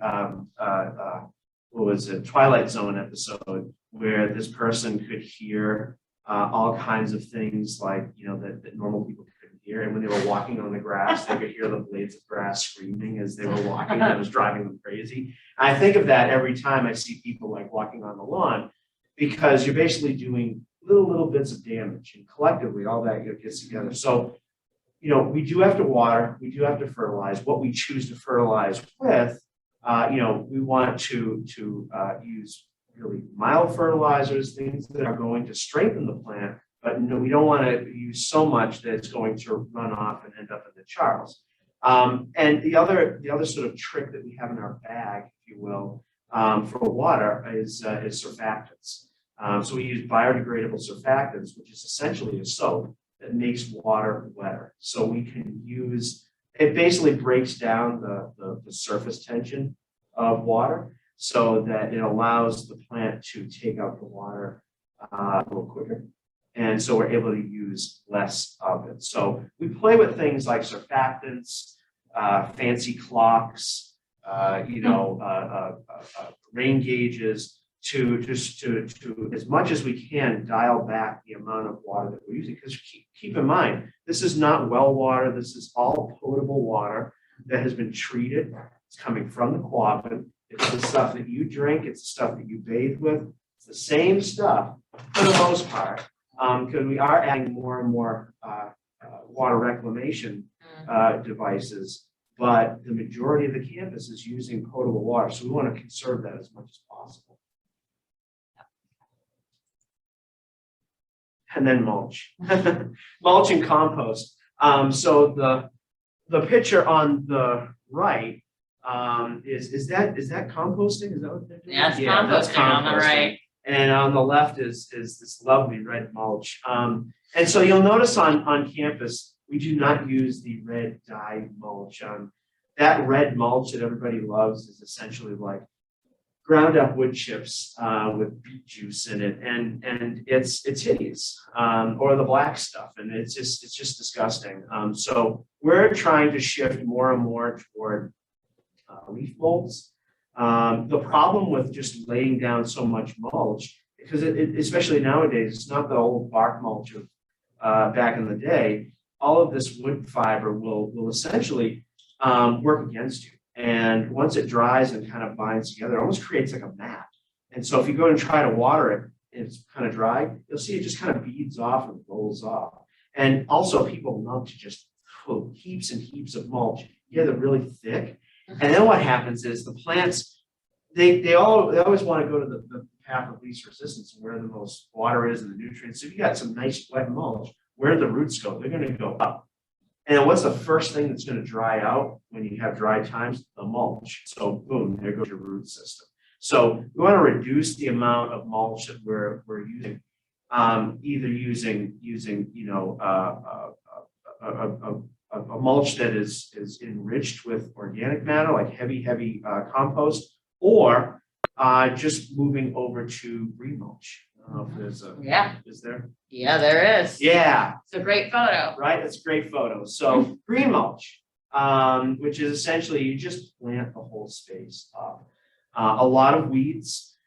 Twilight Zone episode where this person could hear all kinds of things like that normal people couldn't hear, and when they were walking on the grass, they could hear the blades of grass screaming as they were walking, and it was driving them crazy. I think of that every time I see people like walking on the lawn, because you're basically doing little bits of damage, and collectively all that gets together. So we do have to water, we do have to fertilize. What we choose to fertilize with, we want to use really mild fertilizers, things that are going to strengthen the plant, but we don't want to use so much that it's going to run off and end up in the charls. And the other sort of trick that we have in our bag, if you will, for water is surfactants. So we use biodegradable surfactants, which is essentially a soap that makes water wetter. So we can use, it basically breaks down the surface tension of water so that it allows the plant to take out the water a little quicker. And so we're able to use less of it. So we play with things like surfactants, fancy clocks, rain gauges, to as much as we can dial back the amount of water that we're using. Because keep in mind, this is not well water. This is all potable water that has been treated. It's coming from the quadrant. It's the stuff that you drink. It's the stuff that you bathe with. It's the same stuff for the most part, because we are adding more and more water reclamation devices. But the majority of the campus is using potable water. So we want to conserve that as much as possible. And then mulch, mulch and compost. So the picture on the right is that composting? Is that what they're doing? Yeah, it's composting on the right. And on the left is this lovely red mulch. And so you'll notice on campus, we do not use the red dye mulch. That red mulch that everybody loves is essentially like ground up wood chips with beet juice in it, and it's hideous, or the black stuff, and it's just disgusting. So we're trying to shift more and more toward leaf molds. The problem with just laying down so much mulch, because especially nowadays, it's not the old bark mulch of back in the day. All of this wood fiber will essentially work against you. And once it dries and kind of binds together, it almost creates like a mat. And so if you go and try to water it, and it's kind of dry, you'll see it just kind of beads off and rolls off. And also people love to just put heaps and heaps of mulch. Yeah, they're really thick. And then what happens is the plants, they always want to go to the path of least resistance, where the most water is and the nutrients. So if you got some nice wet mulch, where the roots go, they're going to go up. And what's the first thing that's going to dry out when you have dry times? The mulch. So boom, there goes your root system. So we want to reduce the amount of mulch that we're using, either using a mulch that is enriched with organic matter, like heavy compost, or just moving over to green mulch. I don't know if there's is there? Yeah, there is. Yeah. It's a great photo. Right, that's a great photo. So green mulch, which is essentially you just plant the whole space up. A lot of weeds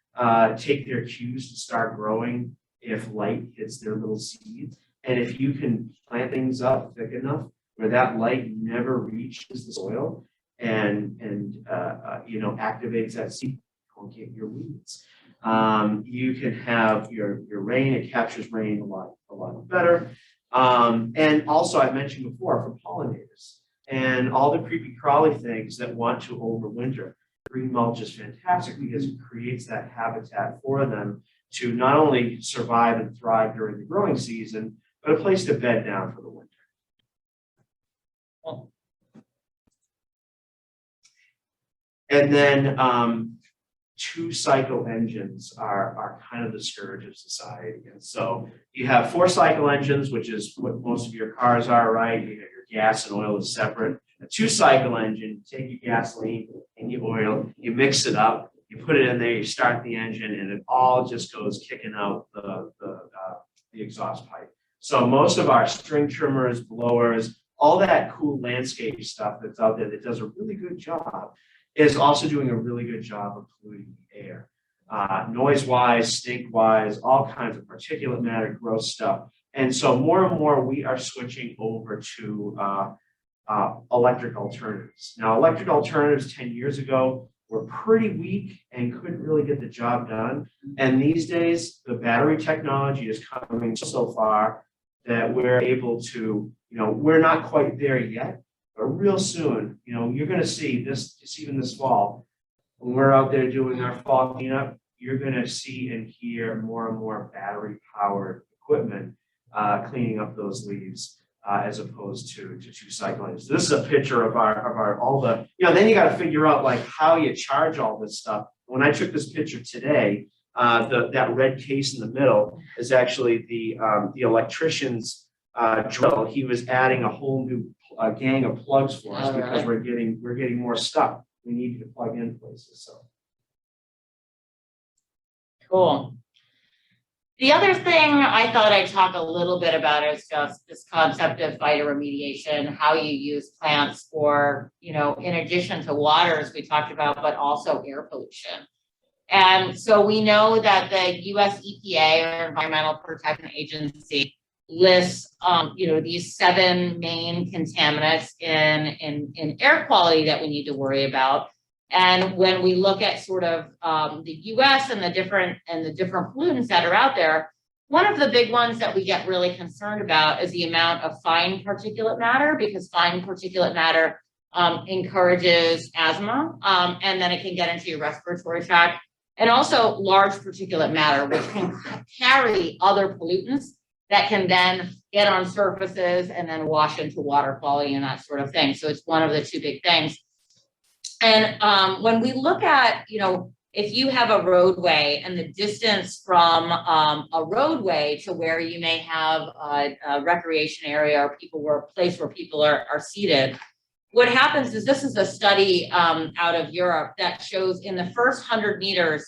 take their cues to start growing if light hits their little seeds. And if you can plant things up thick enough where that light never reaches the soil and activates that seed, you won't get your weeds. You can have your rain, it captures rain a lot better. And also I mentioned before for pollinators and all the creepy crawly things that want to overwinter. Green mulch is fantastic because it creates that habitat for them to not only survive and thrive during the growing season, but a place to bed down for the winter. And then two-cycle engines are kind of the scourge of society. And so you have four-cycle engines, which is what most of your cars are, right? You got your gas and oil is separate. A two-cycle engine, you take your gasoline and your oil, you mix it up, you put it in there, you start the engine, and it all just goes kicking out the exhaust pipe. So most of our string trimmers, blowers, all that cool landscape stuff that's out there that does a really good job is also doing a really good job of polluting the air. Noise-wise, stink-wise, all kinds of particulate matter, gross stuff. And so more and more we are switching over to electric alternatives. Now, electric alternatives 10 years ago were pretty weak and couldn't really get the job done. And these days, the battery technology is coming so far that we're able to, we're not quite there yet, but real soon, you're going to see this, even this fall, when we're out there doing our fall cleanup, you're going to see and hear more and more battery-powered equipment cleaning up those leaves. As opposed to two-cycle engines. So this is a picture of our all the, then you got to figure out like how you charge all this stuff. When I took this picture today, that red case in the middle is actually the electrician's drill. He was adding a whole new gang of plugs for us because we're getting more stuff. We need to plug in places. So cool. The other thing I thought I'd talk a little bit about is just this concept of Vita Remediation, how you use plants for, in addition to water, as we talked about, but also air pollution. And so we know that the US EPA, or Environmental Protection Agency, lists, these 7 main contaminants in air quality that we need to worry about. And when we look at sort of the US and the different pollutants that are out there, one of the big ones that we get really concerned about is the amount of fine particulate matter, because fine particulate matter encourages asthma, and then it can get into your respiratory tract, and also large particulate matter, which can carry other pollutants that can then get on surfaces and then wash into water quality and that sort of thing. So it's one of the 2 big things. And when we look at, if you have a roadway and the distance from a roadway to where you may have a recreation area or a place where people are seated, what happens is, this is a study out of Europe that shows in the first 100 meters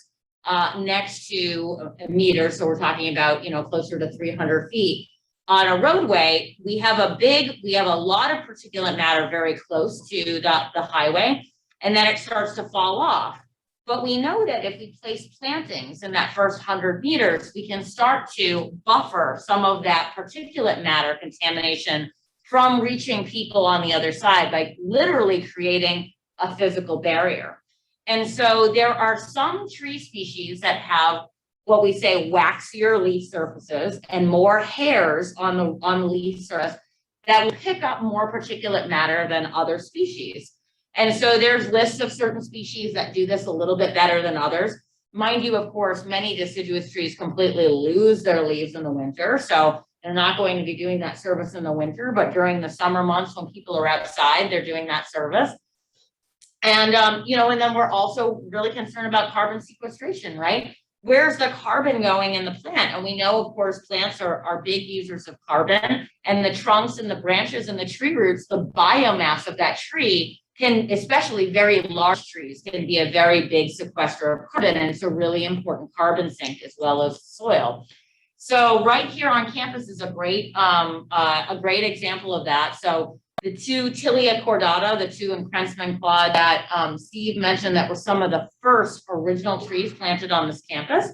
next to a meter, so we're talking about, closer to 300 feet on a roadway, we have a lot of particulate matter very close to the highway, and then it starts to fall off. But we know that if we place plantings in that first 100 meters, we can start to buffer some of that particulate matter contamination from reaching people on the other side by literally creating a physical barrier. And so there are some tree species that have what we say waxier leaf surfaces and more hairs on the leaf surface that will pick up more particulate matter than other species. And so there's lists of certain species that do this a little bit better than others. Mind you, of course, many deciduous trees completely lose their leaves in the winter, so they're not going to be doing that service in the winter, but during the summer months when people are outside, they're doing that service. And, and then we're also really concerned about carbon sequestration, right? Where's the carbon going in the plant? And we know, of course, plants are big users of carbon, and the trunks and the branches and the tree roots, the biomass of that tree can, especially very large trees, can be a very big sequester of carbon, and it's a really important carbon sink as well as soil. So right here on campus is a great example of that. So the 2 Tilia cordata, the 2 encrensman quad that Steve mentioned that were some of the first original trees planted on this campus.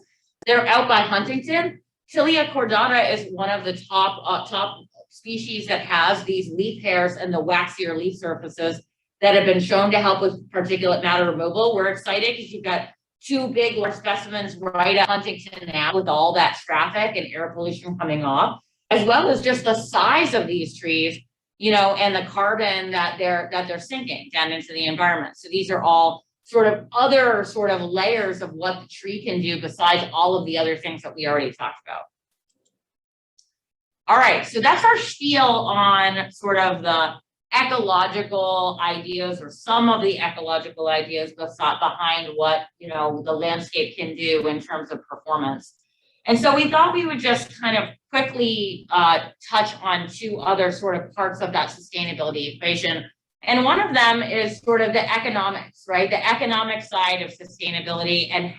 They're out by Huntington. Tilia cordata is one of the top species that has these leaf hairs and the waxier leaf surfaces that have been shown to help with particulate matter removal. We're excited because you've got 2 big large specimens right at Huntington now with all that traffic and air pollution coming off, as well as just the size of these trees, and the carbon that they're sinking down into the environment. So these are all sort of other sort of layers of what the tree can do besides all of the other things that we already talked about. All right, so that's our spiel on sort of the ecological ideas, or some of the ecological ideas behind what the landscape can do in terms of performance. And so we thought we would just kind of quickly touch on 2 other sort of parts of that sustainability equation. And one of them is sort of the economics, right? The economic side of sustainability, and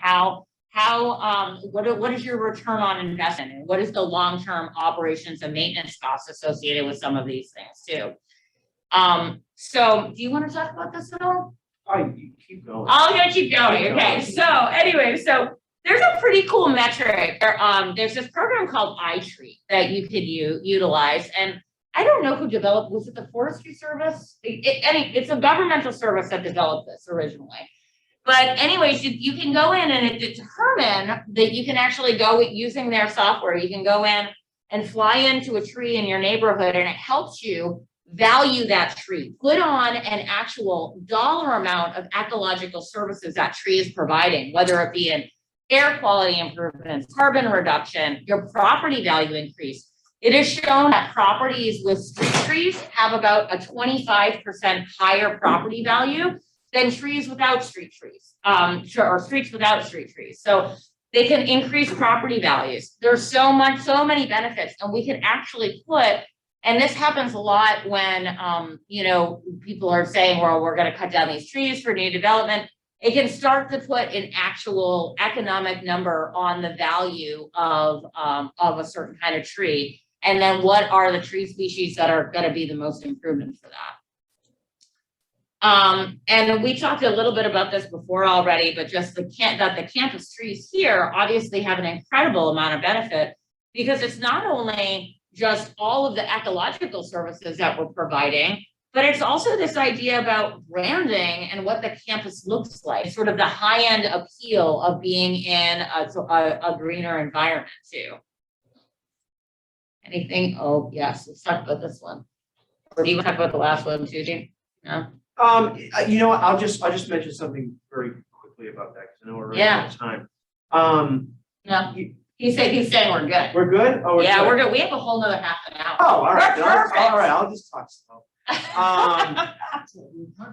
what is your return on investment, and what is the long-term operations and maintenance costs associated with some of these things too. So do you want to talk about this at all? Oh, you keep going. I'm gonna keep going. Okay. So anyway, so there's a pretty cool metric. There's this program called iTree that you could utilize, and I don't know who developed. Was it the Forestry Service? It's a governmental service that developed this originally. But anyways, you can go in and determine that you can actually go using their software. You can go in and fly into a tree in your neighborhood, and it helps you value that tree, put on an actual dollar amount of ecological services that tree is providing, whether it be in air quality improvements, carbon reduction, your property value increase. It is shown that properties with street trees have about a 25% higher property value than trees without street trees, or streets without street trees. So they can increase property values. There's so many benefits, and we can actually put. And this happens a lot when, people are saying, well, we're going to cut down these trees for new development. it can start to put an actual economic number on the value of a certain kind of tree. And then what are the tree species that are going to be the most improvement for that? And we talked a little bit about this before already, but just the campus trees here obviously have an incredible amount of benefit, because it's not only just all of the ecological services that we're providing, but it's also this idea about branding and what the campus looks like, sort of the high-end appeal of being in a greener environment too. Anything? Oh, yes, let's talk about this one. Or do you want to talk about the last one too, Dean? No? You know what, I'll just mention something very quickly about that, because I know we're running out of time. No, he's saying we're good. We're good? Oh, We're good. We have a whole nother half an hour. Oh, all right. We're perfect. All right, I'll just talk slow. Time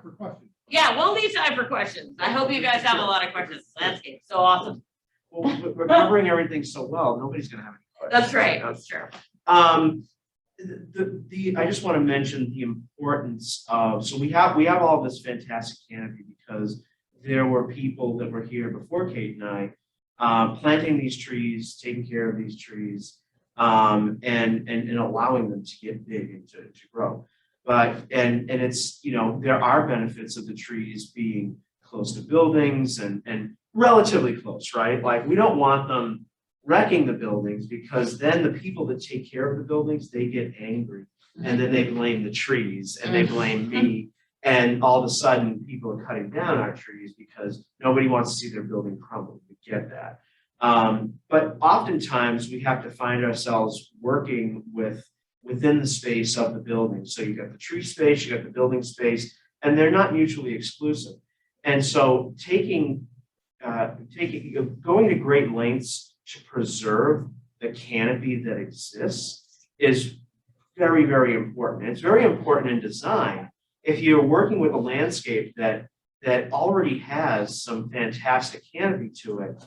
for questions. Yeah, we'll leave time for questions. I hope you guys have a lot of questions. Landscape, so awesome. Well, we're covering everything so well, nobody's gonna have any questions. That's right. That's true. I just want to mention the importance of, so we have all this fantastic canopy because there were people that were here before Kate and I, planting these trees, taking care of these trees, and allowing them to get big and to grow. But and it's, you know, there are benefits of the trees being close to buildings and relatively close, right? Like, we don't want them wrecking the buildings, because then the people that take care of the buildings, they get angry, and then they blame the trees and they blame me, and all of a sudden people are cutting down our trees because nobody wants to see their building crumble. We get that. But oftentimes we have to find ourselves working within the space of the building. So you got the tree space, you got the building space, and they're not mutually exclusive. And so going to great lengths to preserve the canopy that exists is very, very important. It's very important in design. If you're working with a landscape that already has some fantastic canopy to it,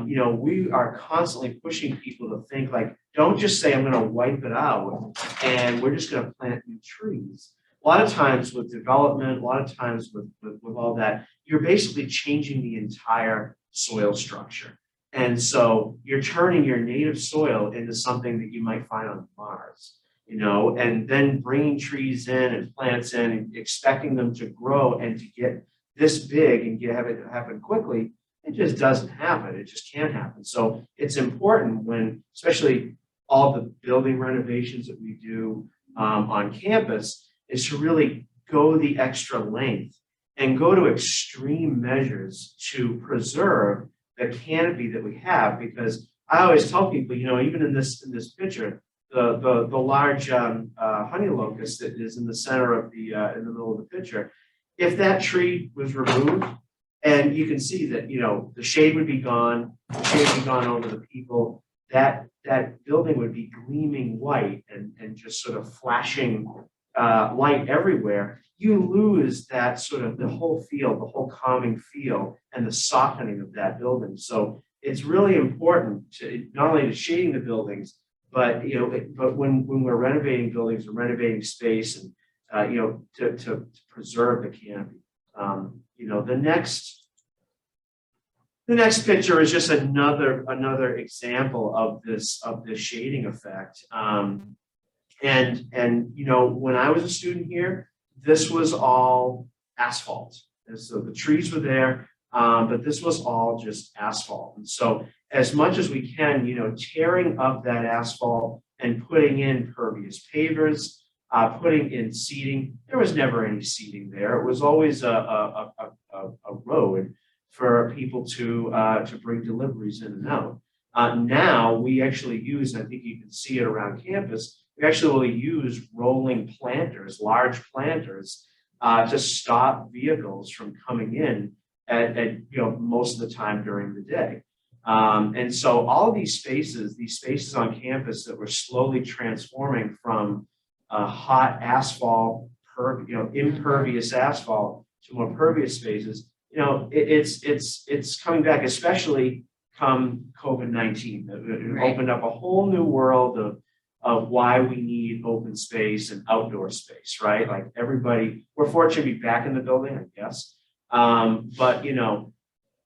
you know, we are constantly pushing people to think, like, don't just say, I'm going to wipe it out and we're just going to plant new trees. A lot of times with development, a lot of times with all that, you're basically changing the entire soil structure. And so you're turning your native soil into something that you might find on Mars, you know, and then bringing trees in and plants in and expecting them to grow and to get this big and have it happen quickly. It just doesn't happen. It just can't happen. So it's important when, especially all the building renovations that we do on campus, is to really go the extra length and go to extreme measures to preserve the canopy that we have. Because I always tell people, you know, even in this picture, the large honey locust that is in the center of the in the middle of the picture, if that tree was removed, and you can see that, you know, the shade would be gone, the shade would be gone over the people, that building would be gleaming white and just sort of flashing light everywhere. You lose that sort of the whole feel, the whole calming feel and the softening of that building. So it's really important to not only to shading the buildings, but, you know, but when we're renovating buildings or renovating space, and you know, to preserve the canopy. You know, the next picture is just another example of this shading effect. And you know, when I was a student here, this was all asphalt. And so the trees were there, but this was all just asphalt. And so as much as we can, you know, tearing up that asphalt and putting in pervious pavers, putting in seating. There was never any seating there. It was always a road for people to bring deliveries in and out. Now we actually use, I think you can see it around campus, we actually use rolling planters, large planters, to stop vehicles from coming in at you know, most of the time during the day. And so all of these spaces on campus that were slowly transforming from hot asphalt, you know, impervious asphalt to more pervious spaces, you know, it's coming back, especially come COVID-19. It opened up a whole new world of why we need open space and outdoor space, right? Like everybody, we're fortunate to be back in the building, I guess. But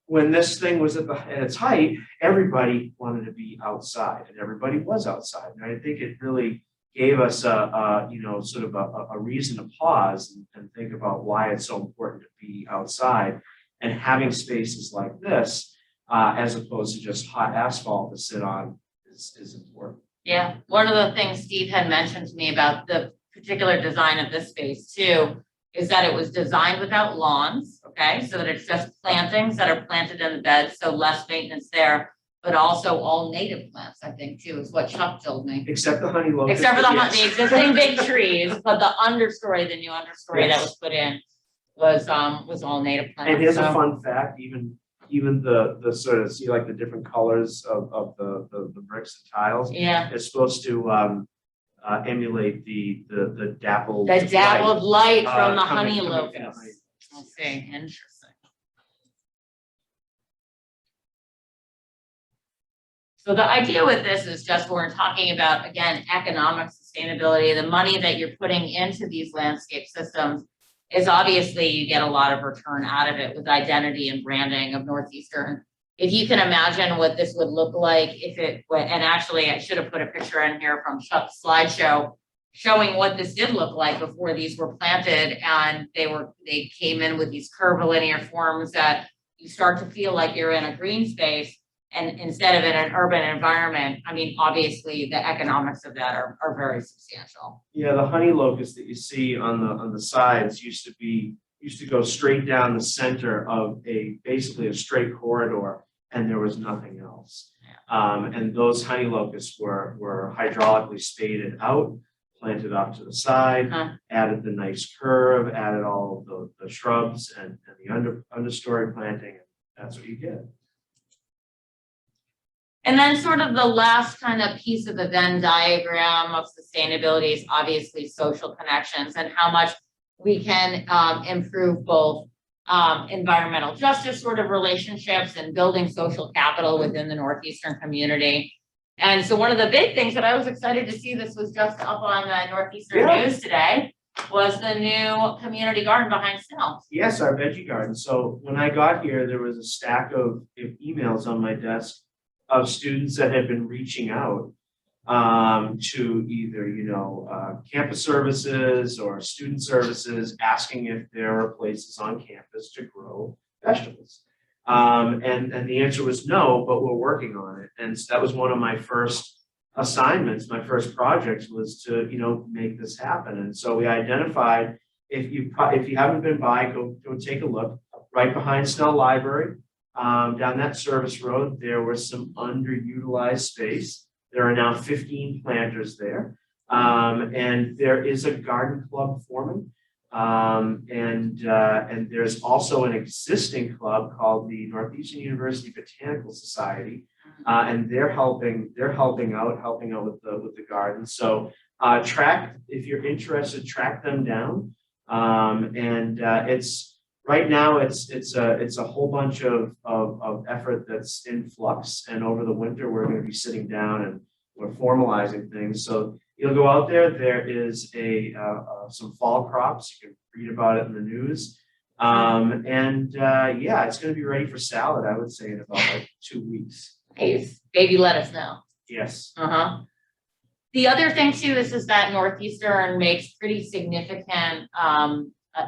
when this thing was at its height, everybody wanted to be outside, and everybody was outside. And I think it really gave us sort of a reason to pause and think about why it's so important to be outside, and having spaces like this, as opposed to just hot asphalt to sit on, is important. Yeah, one of the things Steve had mentioned to me about the particular design of this space too, is that it was designed without lawns, okay? So that it's just plantings that are planted in the beds, so less maintenance there, but also all native plants, I think too, is what Chuck told me. Except the honey locust. Except for the yes. existing big trees, but the understory, the new understory that was put in was all native plants. And here's a so- fun fact, even the sort of, see like the different colors of the bricks and tiles. Yeah, It's supposed to emulate the dappled. the dappled light from the coming honey from the locust. honey. Let's see, interesting. So the idea with this is just we're talking about, again, economic sustainability. The money that you're putting into these landscape systems is obviously you get a lot of return out of it with identity and branding of Northeastern. If you can imagine what this would look like if it went, and actually I should have put a picture in here from Chuck's slideshow showing what this did look like before these were planted, and they came in with these curvilinear forms that you start to feel like you're in a green space. And instead of in an urban environment, I mean, obviously the economics of that are very substantial. Yeah, the honey locust that you see on the sides used to go straight down the center of basically a straight corridor, and there was nothing else. And those honey locusts were hydraulically spaded out, planted off to the side, added the nice curve, added all of the shrubs and the understory planting, and that's what you get. And then sort of the last kind of piece of the Venn diagram of sustainability is obviously social connections and how much we can improve both environmental justice sort of relationships and building social capital within the Northeastern community. And so one of the big things that I was excited to see, this was just up on Northeastern News today, was the new community garden behind Snell. Yes, our veggie garden. So when I got here, there was a stack of emails on my desk of students that had been reaching out to either, campus services or student services, asking if there are places on campus to grow vegetables. And the answer was no, but we're working on it. And so that was one of my first assignments, my first projects was to, make this happen. And so we identified, if you haven't been by, go take a look, right behind Snell Library. Down that service road, there was some underutilized space. There are now 15 planters there. And there is a garden club forming. And there's also an existing club called the Northeastern University Botanical Society. And they're helping out with the garden. So if you're interested, track them down. Right now, it's a whole bunch of effort that's in flux, and over the winter we're going to be sitting down and we're formalizing things. So you'll go out there. There is some fall crops. You can read about it in the news, it's going to be ready for salad. I would say in about like 2 weeks. Nice. Baby lettuce now. Yes. The other thing too is that Northeastern makes pretty significant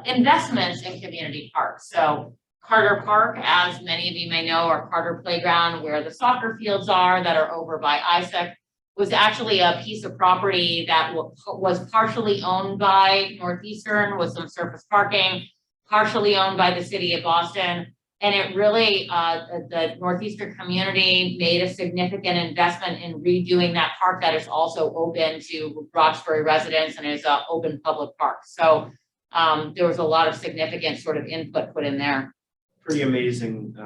investments in community parks. So Carter Park, as many of you may know, or Carter Playground, where the soccer fields are that are over by ISEC, was actually a piece of property that was partially owned by Northeastern with some surface parking, partially owned by the city of Boston. And it really, the Northeastern community made a significant investment in redoing that park that is also open to Roxbury residents and is an open public park. So there was a lot of significant sort of input put in there. Pretty amazing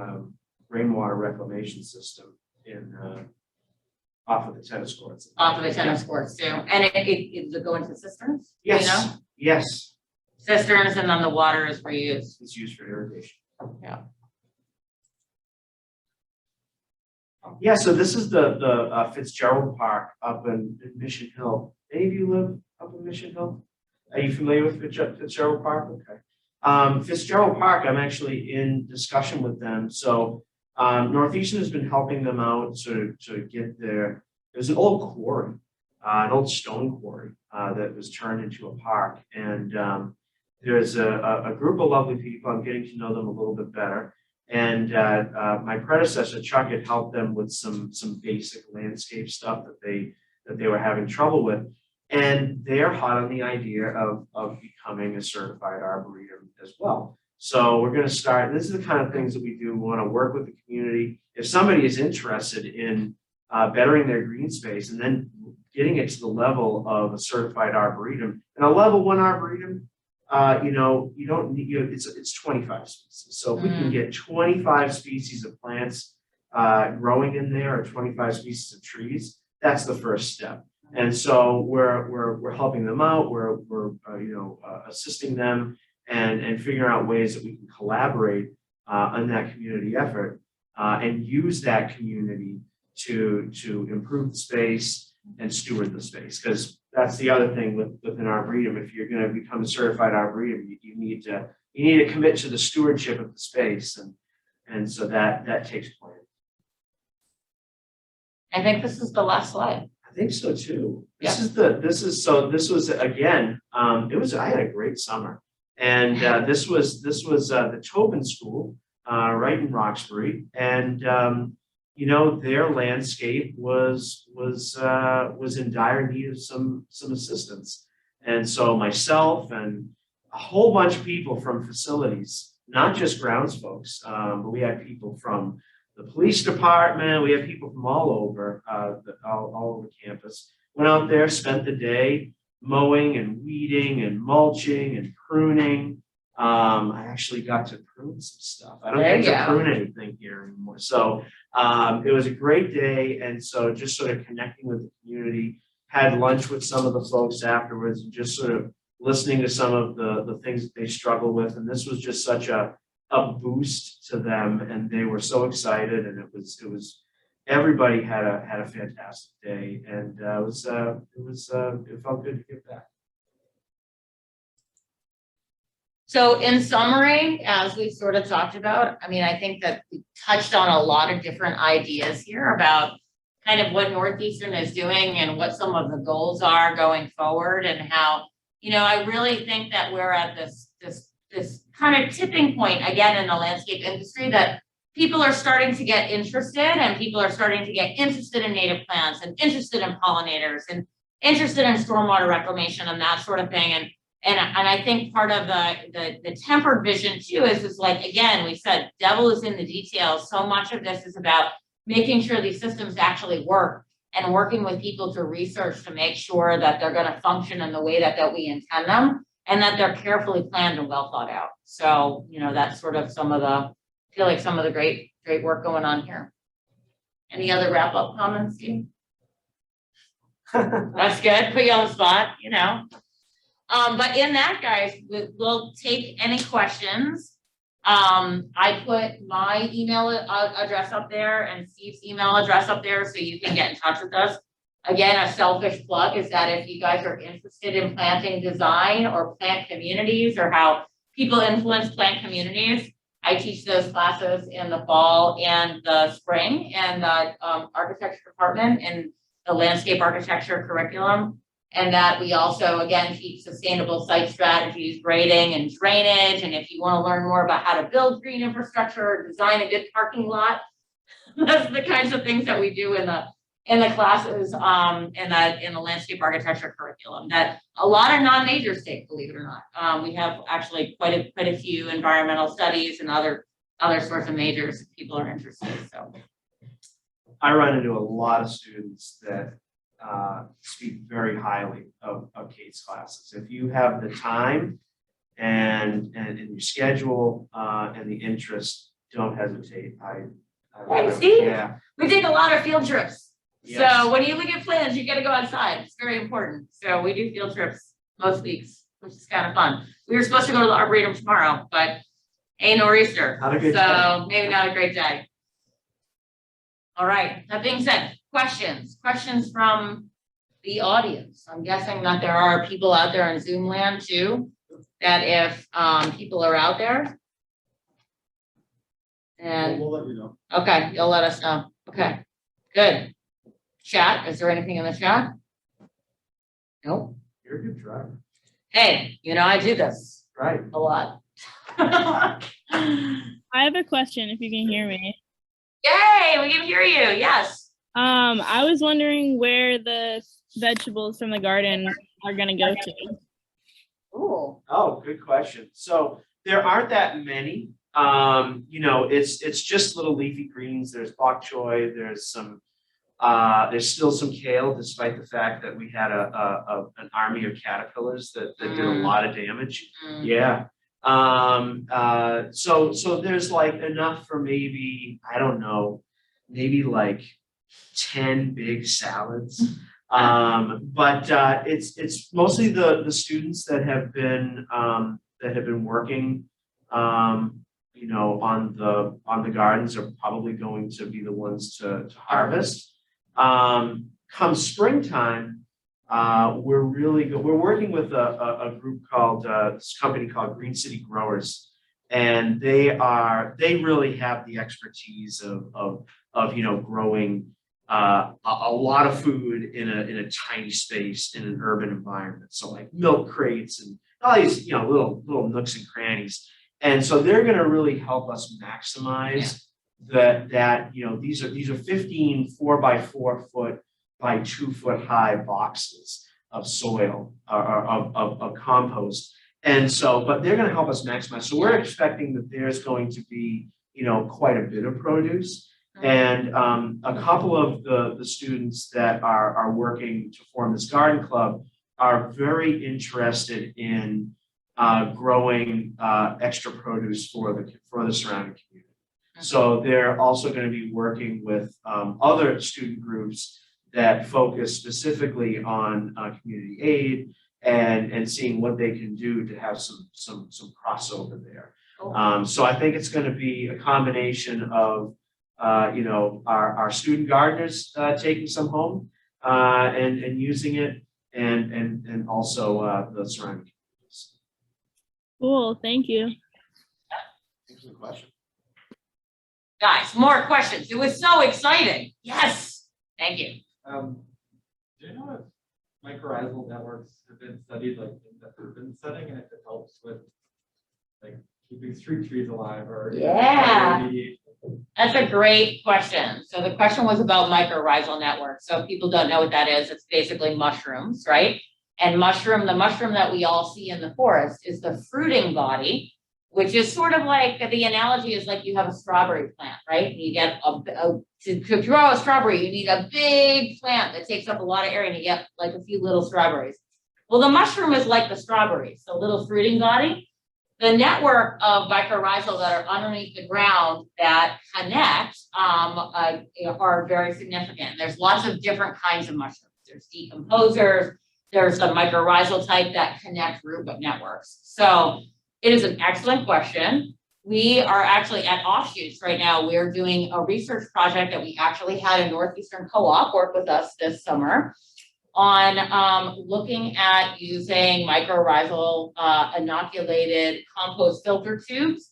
rainwater reclamation system off of the tennis courts. Off of the tennis courts too. And it go into cisterns? Yes. You know? Yes. Cisterns, and then the water is reused. It's used for irrigation. Yeah. Yeah, so this is the Fitzgerald Park up in Mission Hill. Any of you live up in Mission Hill? Are you familiar with Fitzgerald Park? Okay. Fitzgerald Park, I'm actually in discussion with them. So Northeastern has been helping them out to get there's an old quarry, an old stone quarry that was turned into a park. And there's a group of lovely people. I'm getting to know them a little bit better. And my predecessor, Chuck, had helped them with some basic landscape stuff that they were having trouble with. And they're hot on the idea of becoming a certified arboretum as well. So we're going to start, this is the kind of things that we do. We want to work with the community. If somebody is interested in bettering their green space and then getting it to the level of a certified arboretum, and a level 1 arboretum, you don't need, it's 25 species. So if we can get 25 species of plants growing in there, or 25 species of trees, that's the first step. And so we're helping them out. We're assisting them and figuring out ways that we can collaborate on that community effort and use that community to improve the space and steward the space. Because that's the other thing with an arboretum. If you're going to become a certified arboretum, you need to commit to the stewardship of the space, and so that takes planning. I think this is the last slide. I think so too. This was again, I had a great summer. And this was the Tobin School right in Roxbury. And their landscape was in dire need of some assistance. And so myself and a whole bunch of people from facilities, not just grounds folks, but we had people from the police department, we had people from all over campus, went out there, spent the day mowing and weeding and mulching and pruning. I actually got to prune some stuff. I don't get to prune anything here anymore. So it was a great day. And so just sort of connecting with the community, had lunch with some of the folks afterwards, and just sort of listening to some of the things that they struggle with. And this was just such a boost to them, and they were so excited, and it was everybody had a fantastic day, and it felt good to give back. So in summary, as we sort of talked about, I mean, I think that we touched on a lot of different ideas here about kind of what Northeastern is doing and what some of the goals are going forward, and how, I really think that we're at this kind of tipping point again in the landscape industry, that people are starting to get interested, and people are starting to get interested in native plants and interested in pollinators and interested in stormwater reclamation and that sort of thing. And I think part of the tempered vision too is like, again, we said, devil is in the details. So much of this is about making sure these systems actually work, and working with people to research to make sure that they're going to function in the way that we intend them, and that they're carefully planned and well thought out. So, that's sort of some of the great work going on here. Any other wrap up comments, Steve? That's good. Put you on the spot, But in that, guys, we'll take any questions. I put my email address up there and Steve's email address up there, so you can get in touch with us. Again, a selfish plug is that if you guys are interested in planting design or plant communities, or how people influence plant communities, I teach those classes in the fall and the spring in the architecture department in the landscape architecture curriculum. And that we also, again, teach sustainable site strategies, grading and drainage. And if you want to learn more about how to build green infrastructure or design a good parking lot, that's the kinds of things that we do in the classes in the landscape architecture curriculum that a lot of non-majors take, believe it or not. We have actually quite a few environmental studies and other sorts of majors if people are interested. So I run into a lot of students that speak very highly of Kate's classes. If you have the time and your schedule and the interest, don't hesitate. Yeah. We take a lot of field trips. Yes. So when you look at plans, you got to go outside. It's very important. So we do field trips most weeks, which is kind of fun. We were supposed to go to the Arboretum tomorrow, but ain't no Easter. Not a good day. Maybe not a great day. All right. That being said, questions from the audience. I'm guessing that there are people out there in Zoom land too that if people are out there. And We'll let you know. okay, you'll let us know. Okay, good. Chat, is there anything in the chat? Nope. You're a good driver. Hey, you know, I do this Right. a lot. I have a question if you can hear me. Yay, we can hear you. Yes. I was wondering where the vegetables from the garden are gonna go to. Ooh. Oh, good question. So there aren't that many. You know, it's just little leafy greens. There's bok choy. There's still some kale, despite the fact that we had an army of caterpillars that did a lot of damage. Mm. Yeah. So there's like enough for maybe, I don't know, maybe like 10 big salads. But it's mostly the students that have been working, you know, on the gardens are probably going to be the ones to harvest. Come springtime, we're working with a group called this company called Green City Growers, and they really have the expertise of you know, growing a lot of food in a tiny space in an urban environment. So like milk crates and all these, you know, little nooks and crannies. And so they're going to really help us maximize that, you know, these are 15 4x4 by 2 foot high boxes of soil or of compost. And so, but they're going to help us maximize. So we're expecting that there's going to be, you know, quite a bit of produce. And a couple of the students that are working to form this garden club are very interested in growing extra produce for the surrounding community. So they're also going to be working with other student groups that focus specifically on community aid and seeing what they can do to have some crossover there. So I think it's going to be a combination of you know, our student gardeners taking some home and using it, and also the surrounding communities. Cool, thank you. Thanks for the question. Guys, more questions. It was so exciting. Yes. Thank you. Do you know if mycorrhizal networks have been studied like in the urban setting, and if it helps with like keeping street trees alive or Yeah. remediation? That's a great question. So the question was about mycorrhizal networks. So if people don't know what that is, it's basically mushrooms, right? And the mushroom that we all see in the forest is the fruiting body, which is sort of like, the analogy is like you have a strawberry plant, right? You get to grow a strawberry, you need a big plant that takes up a lot of area, and you get like a few little strawberries. Well, the mushroom is like the strawberries, the little fruiting body. The network of mycorrhizal that are underneath the ground that connect are very significant. There's lots of different kinds of mushrooms. There's decomposers. There's the mycorrhizal type that connect root networks. So it is an excellent question. We are actually at offshoots right now. We're doing a research project that we actually had a Northeastern co-op work with us this summer on looking at using mycorrhizal inoculated compost filter tubes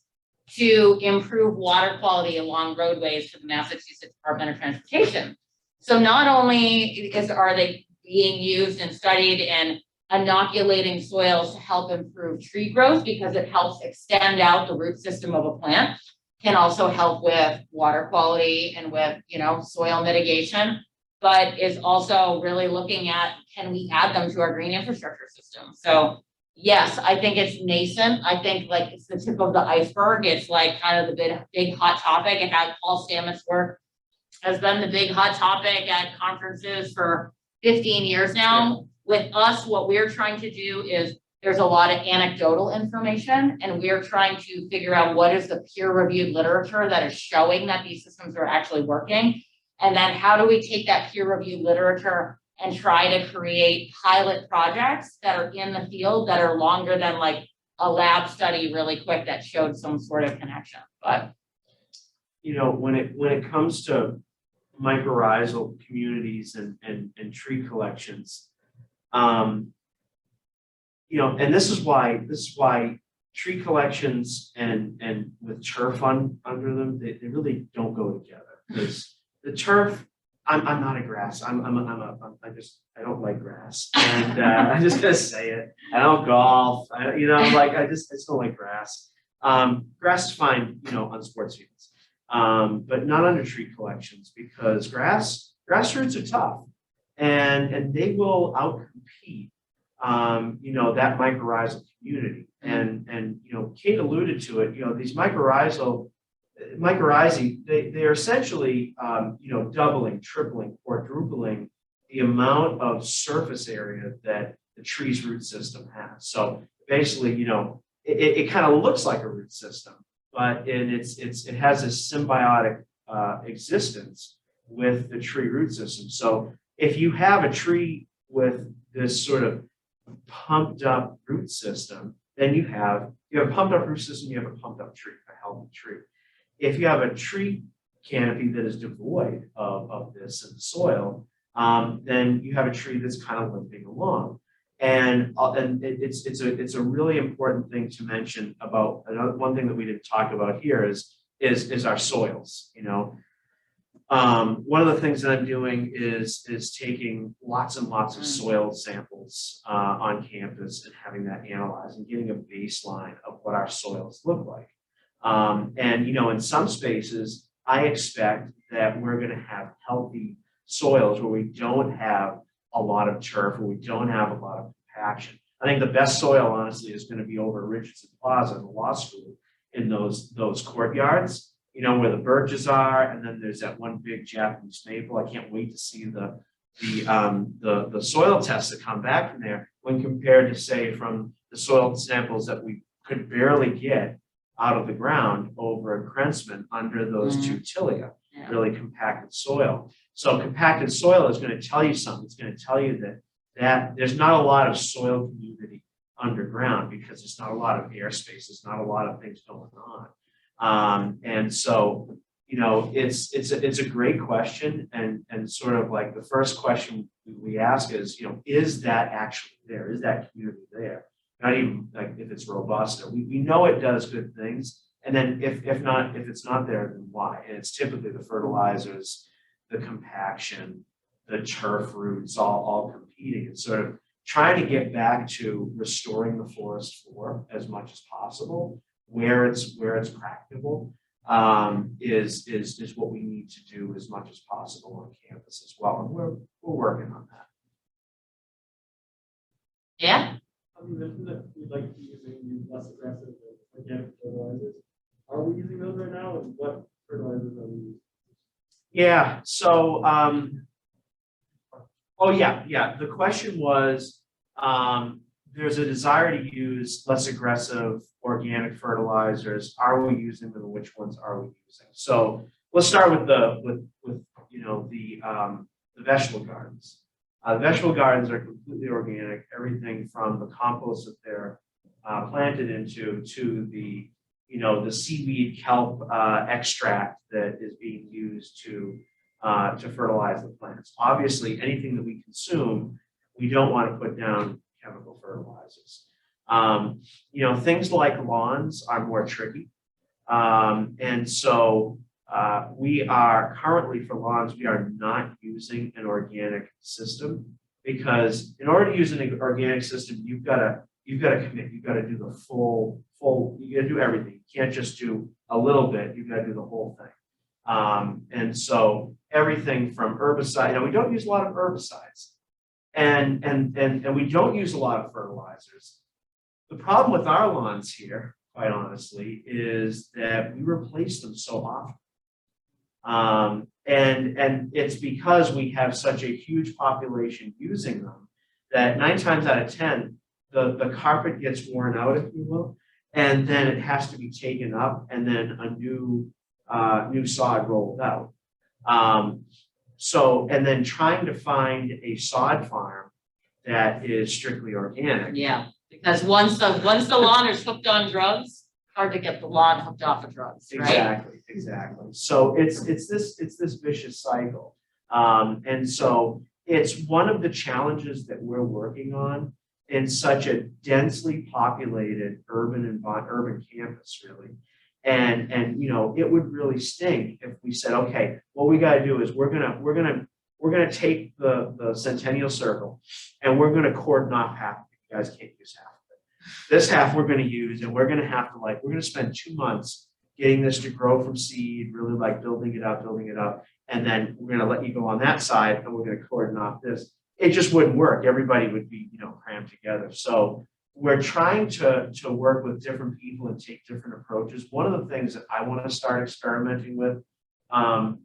to improve water quality along roadways for the Massachusetts Department of Transportation. So not only are they being used and studied in inoculating soils to help improve tree growth because it helps extend out the root system of a plant, can also help with water quality and with, you know, soil mitigation, but is also really looking at, can we add them to our green infrastructure system? So yes, I think it's nascent. I think like it's the tip of the iceberg. It's like kind of the big hot topic, and how Paul Stamets' work has been the big hot topic at conferences for 15 years now. With us, what we're trying to do is there's a lot of anecdotal information, and we're trying to figure out what is the peer-reviewed literature that is showing that these systems are actually working. And then how do we take that peer-reviewed literature and try to create pilot projects that are in the field that are longer than like a lab study really quick that showed some sort of connection. But you know, when it comes to mycorrhizal communities and tree collections, and this is why tree collections and with turf under them, they really don't go together. Because the turf, I'm not a grass. I don't like grass, and I'm just gonna say it. I don't golf. I just don't like grass. Grass is fine, on sports fields, but not under tree collections because grass roots are tough, and they will outcompete, that mycorrhizal community. And Kate alluded to it. These mycorrhizae, they're essentially, doubling, tripling, quadrupling the amount of surface area that the tree's root system has. So basically, it kind of looks like a root system, but it has a symbiotic existence with the tree root system. So if you have a tree with this sort of pumped up root system, then you have a pumped up root system, you have a pumped up tree, a healthy tree. If you have a tree canopy that is devoid of this in the soil, then you have a tree that's kind of limping along. And it's a really important thing to mention about one thing that we didn't talk about here is our soils. One of the things that I'm doing is taking lots and lots of soil samples on campus and having that analyzed and getting a baseline of what our soils look like. In some spaces, I expect that we're going to have healthy soils where we don't have a lot of turf, where we don't have a lot of compaction. I think the best soil, honestly, is going to be over Richardson Plaza in the law school in those courtyards. Where the birches are, and then there's that one big Japanese maple. I can't wait to see the soil tests that come back from there when compared to, say, from the soil samples that we could barely get out of the ground over in Krentzman under those two tilia, really compacted soil. So compacted soil is going to tell you something. It's going to tell you that there's not a lot of soil community underground because there's not a lot of airspace. There's not a lot of things going on. And so, it's a great question, and sort of like the first question we ask is that actually there? Is that community there? Not even like if it's robust. We know it does good things, and then if it's not there, then why? And it's typically the fertilizers, the compaction, the turf roots, all competing and sort of trying to get back to restoring the forest floor as much as possible. Where it's practicable is what we need to do as much as possible on campus as well, and we're working on that. Yeah. You mentioned that we'd like to be using less aggressive organic fertilizers. Are we using those right now, and what fertilizers are we using? Yeah. So, the question was, there's a desire to use less aggressive organic fertilizers. Are we using them, and which ones are we using? So let's start with the vegetable gardens. The vegetable gardens are completely organic. Everything from the compost that they're planted into to the seaweed kelp extract that is being used to fertilize the plants. Obviously, anything that we consume, we don't want to put down chemical fertilizers. Things like lawns are more tricky. And so we are currently for lawns, we are not using an organic system because in order to use an organic system, you've got to commit, you've got to do the full, you got to do everything. You can't just do a little bit, you've got to do the whole thing. And so everything from herbicide, we don't use a lot of herbicides. And we don't use a lot of fertilizers. The problem with our lawns here, quite honestly, is that we replace them so often. And it's because we have such a huge population using them that 9 times out of 10, the carpet gets worn out, if you will, and then it has to be taken up and then a new sod rolled out. And then trying to find a sod farm that is strictly organic. Yeah, because once the lawn is hooked on drugs, hard to get the lawn hooked off of drugs, right? Exactly. So it's this vicious cycle. And so it's one of the challenges that we're working on in such a densely populated urban campus, really. And you know, it would really stink if we said, okay, what we got to do is we're gonna take the Centennial Circle and we're gonna cordon off half of it. You guys can't use half of it. This half we're gonna use, and we're gonna spend 2 months getting this to grow from seed, really like building it up, and then we're gonna let you go on that side, and we're gonna cordon off this. It just wouldn't work. Everybody would be, you know, crammed together. So we're trying to work with different people and take different approaches. One of the things that I want to start experimenting with are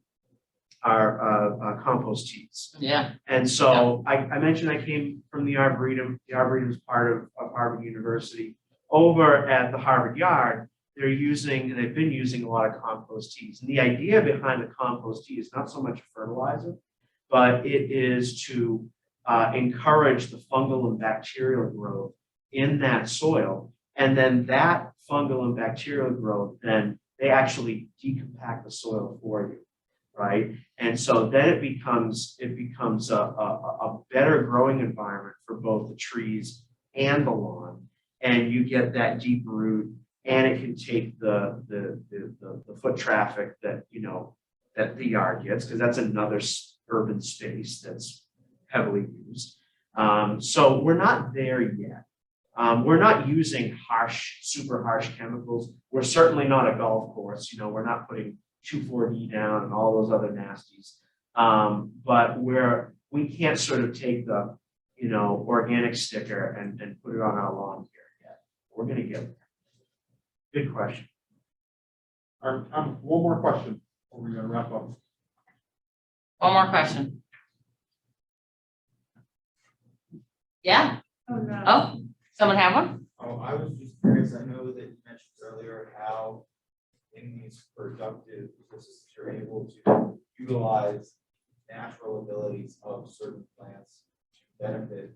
compost teas. Yeah. And so I mentioned I came from the Arboretum. The Arboretum is part of Harvard University. Over at the Harvard Yard, they've been using a lot of compost teas. And the idea behind the compost tea is not so much a fertilizer, but it is to encourage the fungal and bacterial growth in that soil. And then that fungal and bacterial growth, then they actually decompact the soil for you, right? And so then it becomes a better growing environment for both the trees and the lawn. And you get that deep root, and it can take the foot traffic that, you know, that the yard gets, because that's another urban space that's heavily used. So we're not there yet. We're not using super harsh chemicals. We're certainly not a golf course. You know, we're not putting 2,4-D down and all those other nasties. But we can't sort of take the, you know, organic sticker and put it on our lawn here yet. We're going to get there. Good question. All right, one more question before we wrap up. One more question. Yeah? Oh, no. Oh, someone have one? Oh, I was just curious, I know that you mentioned earlier how in these productive ecosystems, you're able to utilize natural abilities of certain plants to benefit.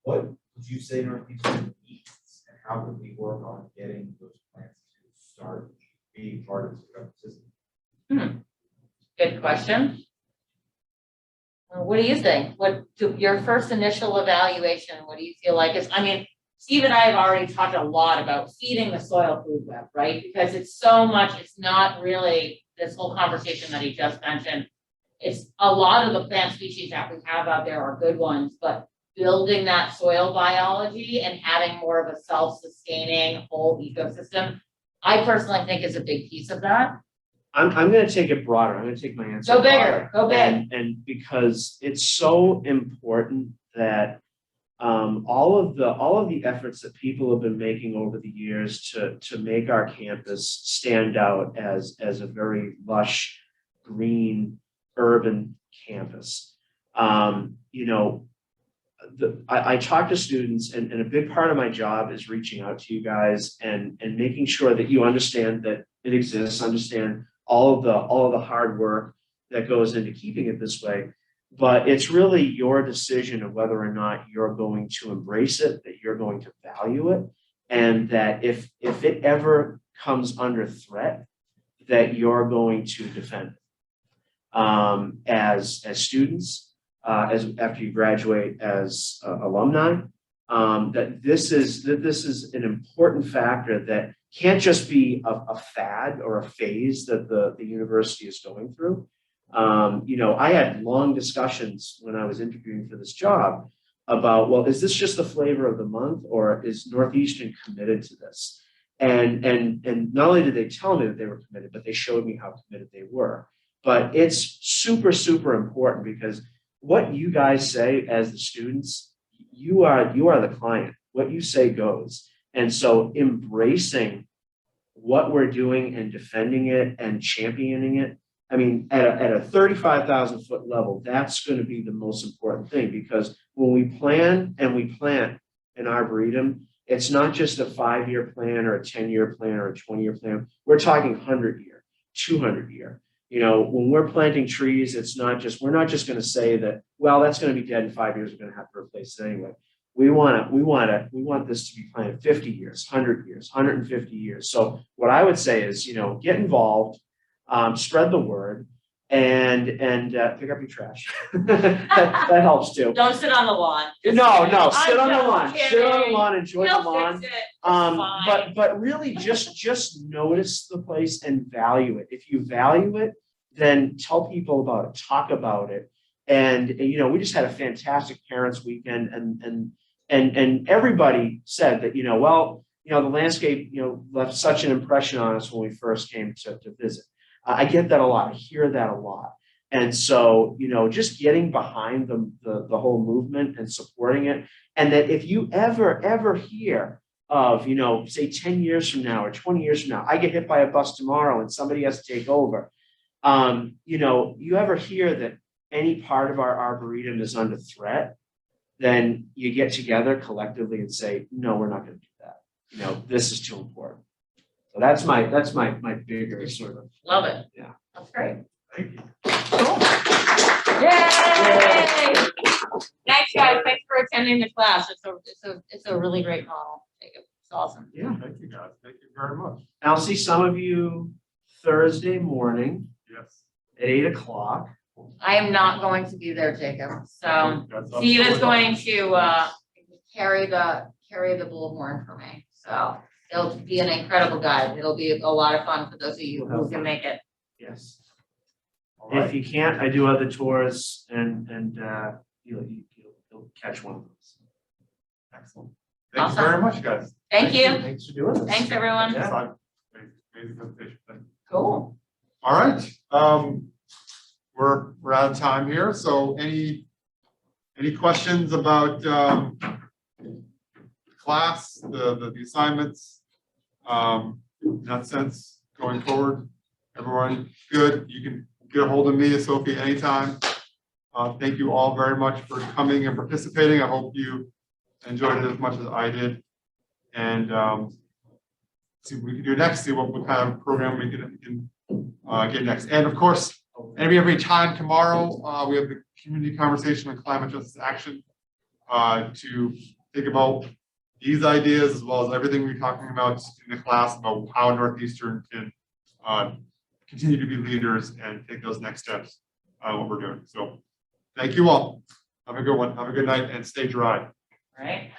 What would you say Northeastern needs, and how could we work on getting those plants to start being part of the productive system? Good question. What do you think? Your first initial evaluation, what do you feel like is, I mean, Steve and I have already talked a lot about feeding the soil food web, right? Because it's so much, it's not really this whole conversation that he just mentioned. It's a lot of the plant species that we have out there are good ones, but building that soil biology and having more of a self-sustaining whole ecosystem, I personally think is a big piece of that. I'm going to take it broader. I'm going to take my answer Go bigger, broader. go big. And because it's so important that all of the efforts that people have been making over the years to make our campus stand out as a very lush, green, urban campus. You know, I talk to students, and a big part of my job is reaching out to you guys and making sure that you understand that it exists, understand all of the hard work that goes into keeping it this way. But it's really your decision of whether or not you're going to embrace it, that you're going to value it, and that if it ever comes under threat, that you're going to defend it. As students, as after you graduate as alumni, that this is an important factor that can't just be a fad or a phase that the university is going through. You know, I had long discussions when I was interviewing for this job about, well, is this just the flavor of the month, or is Northeastern committed to this? And not only did they tell me that they were committed, but they showed me how committed they were. But it's super, super important, because what you guys say as the students, you are the client. What you say goes. And so embracing what we're doing and defending it and championing it, I mean, at a 35,000 foot level, that's going to be the most important thing, because when we plan and we plant an arboretum, it's not just a 5-year plan or a 10-year plan or a 20-year plan. We're talking 100-year, 200-year. You know, when we're planting trees, we're not just going to say that, well, that's going to be dead in 5 years. We're going to have to replace it anyway. We want this to be planted 50 years, 100 years, 150 years. So what I would say is, you know, get involved, spread the word, and pick up your trash. That helps too. Don't sit on the lawn. No, sit on the I'm lawn, just sit on the kidding. lawn, enjoy the He'll lawn. fix it. It's fine. But really just notice the place and value it. If you value it, then tell people about it, talk about it. And you know, we just had a fantastic parents weekend and everybody said that, well, the landscape, left such an impression on us when we first came to visit. I get that a lot. I hear that a lot. And so, just getting behind the whole movement and supporting it. And that if you ever hear of, say 10 years from now or 20 years from now, I get hit by a bus tomorrow and somebody has to take over. You ever hear that any part of our arboretum is under threat, then you get together collectively and say, no, we're not going to do that. This is too important. So that's my bigger sort of. Love it. Yeah. That's great. Thank you. Cool. Yay! Thanks, guys. Thanks for attending the class. It's a really great model. It's awesome. Yeah. Thank you, guys. Thank you very much. I'll see some of you Thursday morning Yes. at 8 o'clock. I am not going to be there, Jacob. So That's Steve is absolutely going to carry the bullhorn for me. So it'll be an incredible guide. It'll be a lot of fun for those of you who can make it. Yes. All If right. you can't, I do other tours and you'll catch one of those. Excellent. Thank Awesome. you very much, guys. Thank you. Thanks for doing this. Thanks, everyone. Yeah. Amazing presentation. Thank you. Cool. All right. We're out of time here. So any questions about class, the assignments, in that sense going forward? Everyone good? You can get a hold of me, Sophie, anytime. Thank you all very much for coming and participating. I hope you enjoyed it as much as I did. And see what we can do next, see what kind of program we can get next. And of course, every time tomorrow, we have the community conversation on climate justice action to think about these ideas as well as everything we're talking about in the class about how Northeastern can continue to be leaders and take those next steps what we're doing. So thank you all. Have a good one. Have a good night and stay dry. All right.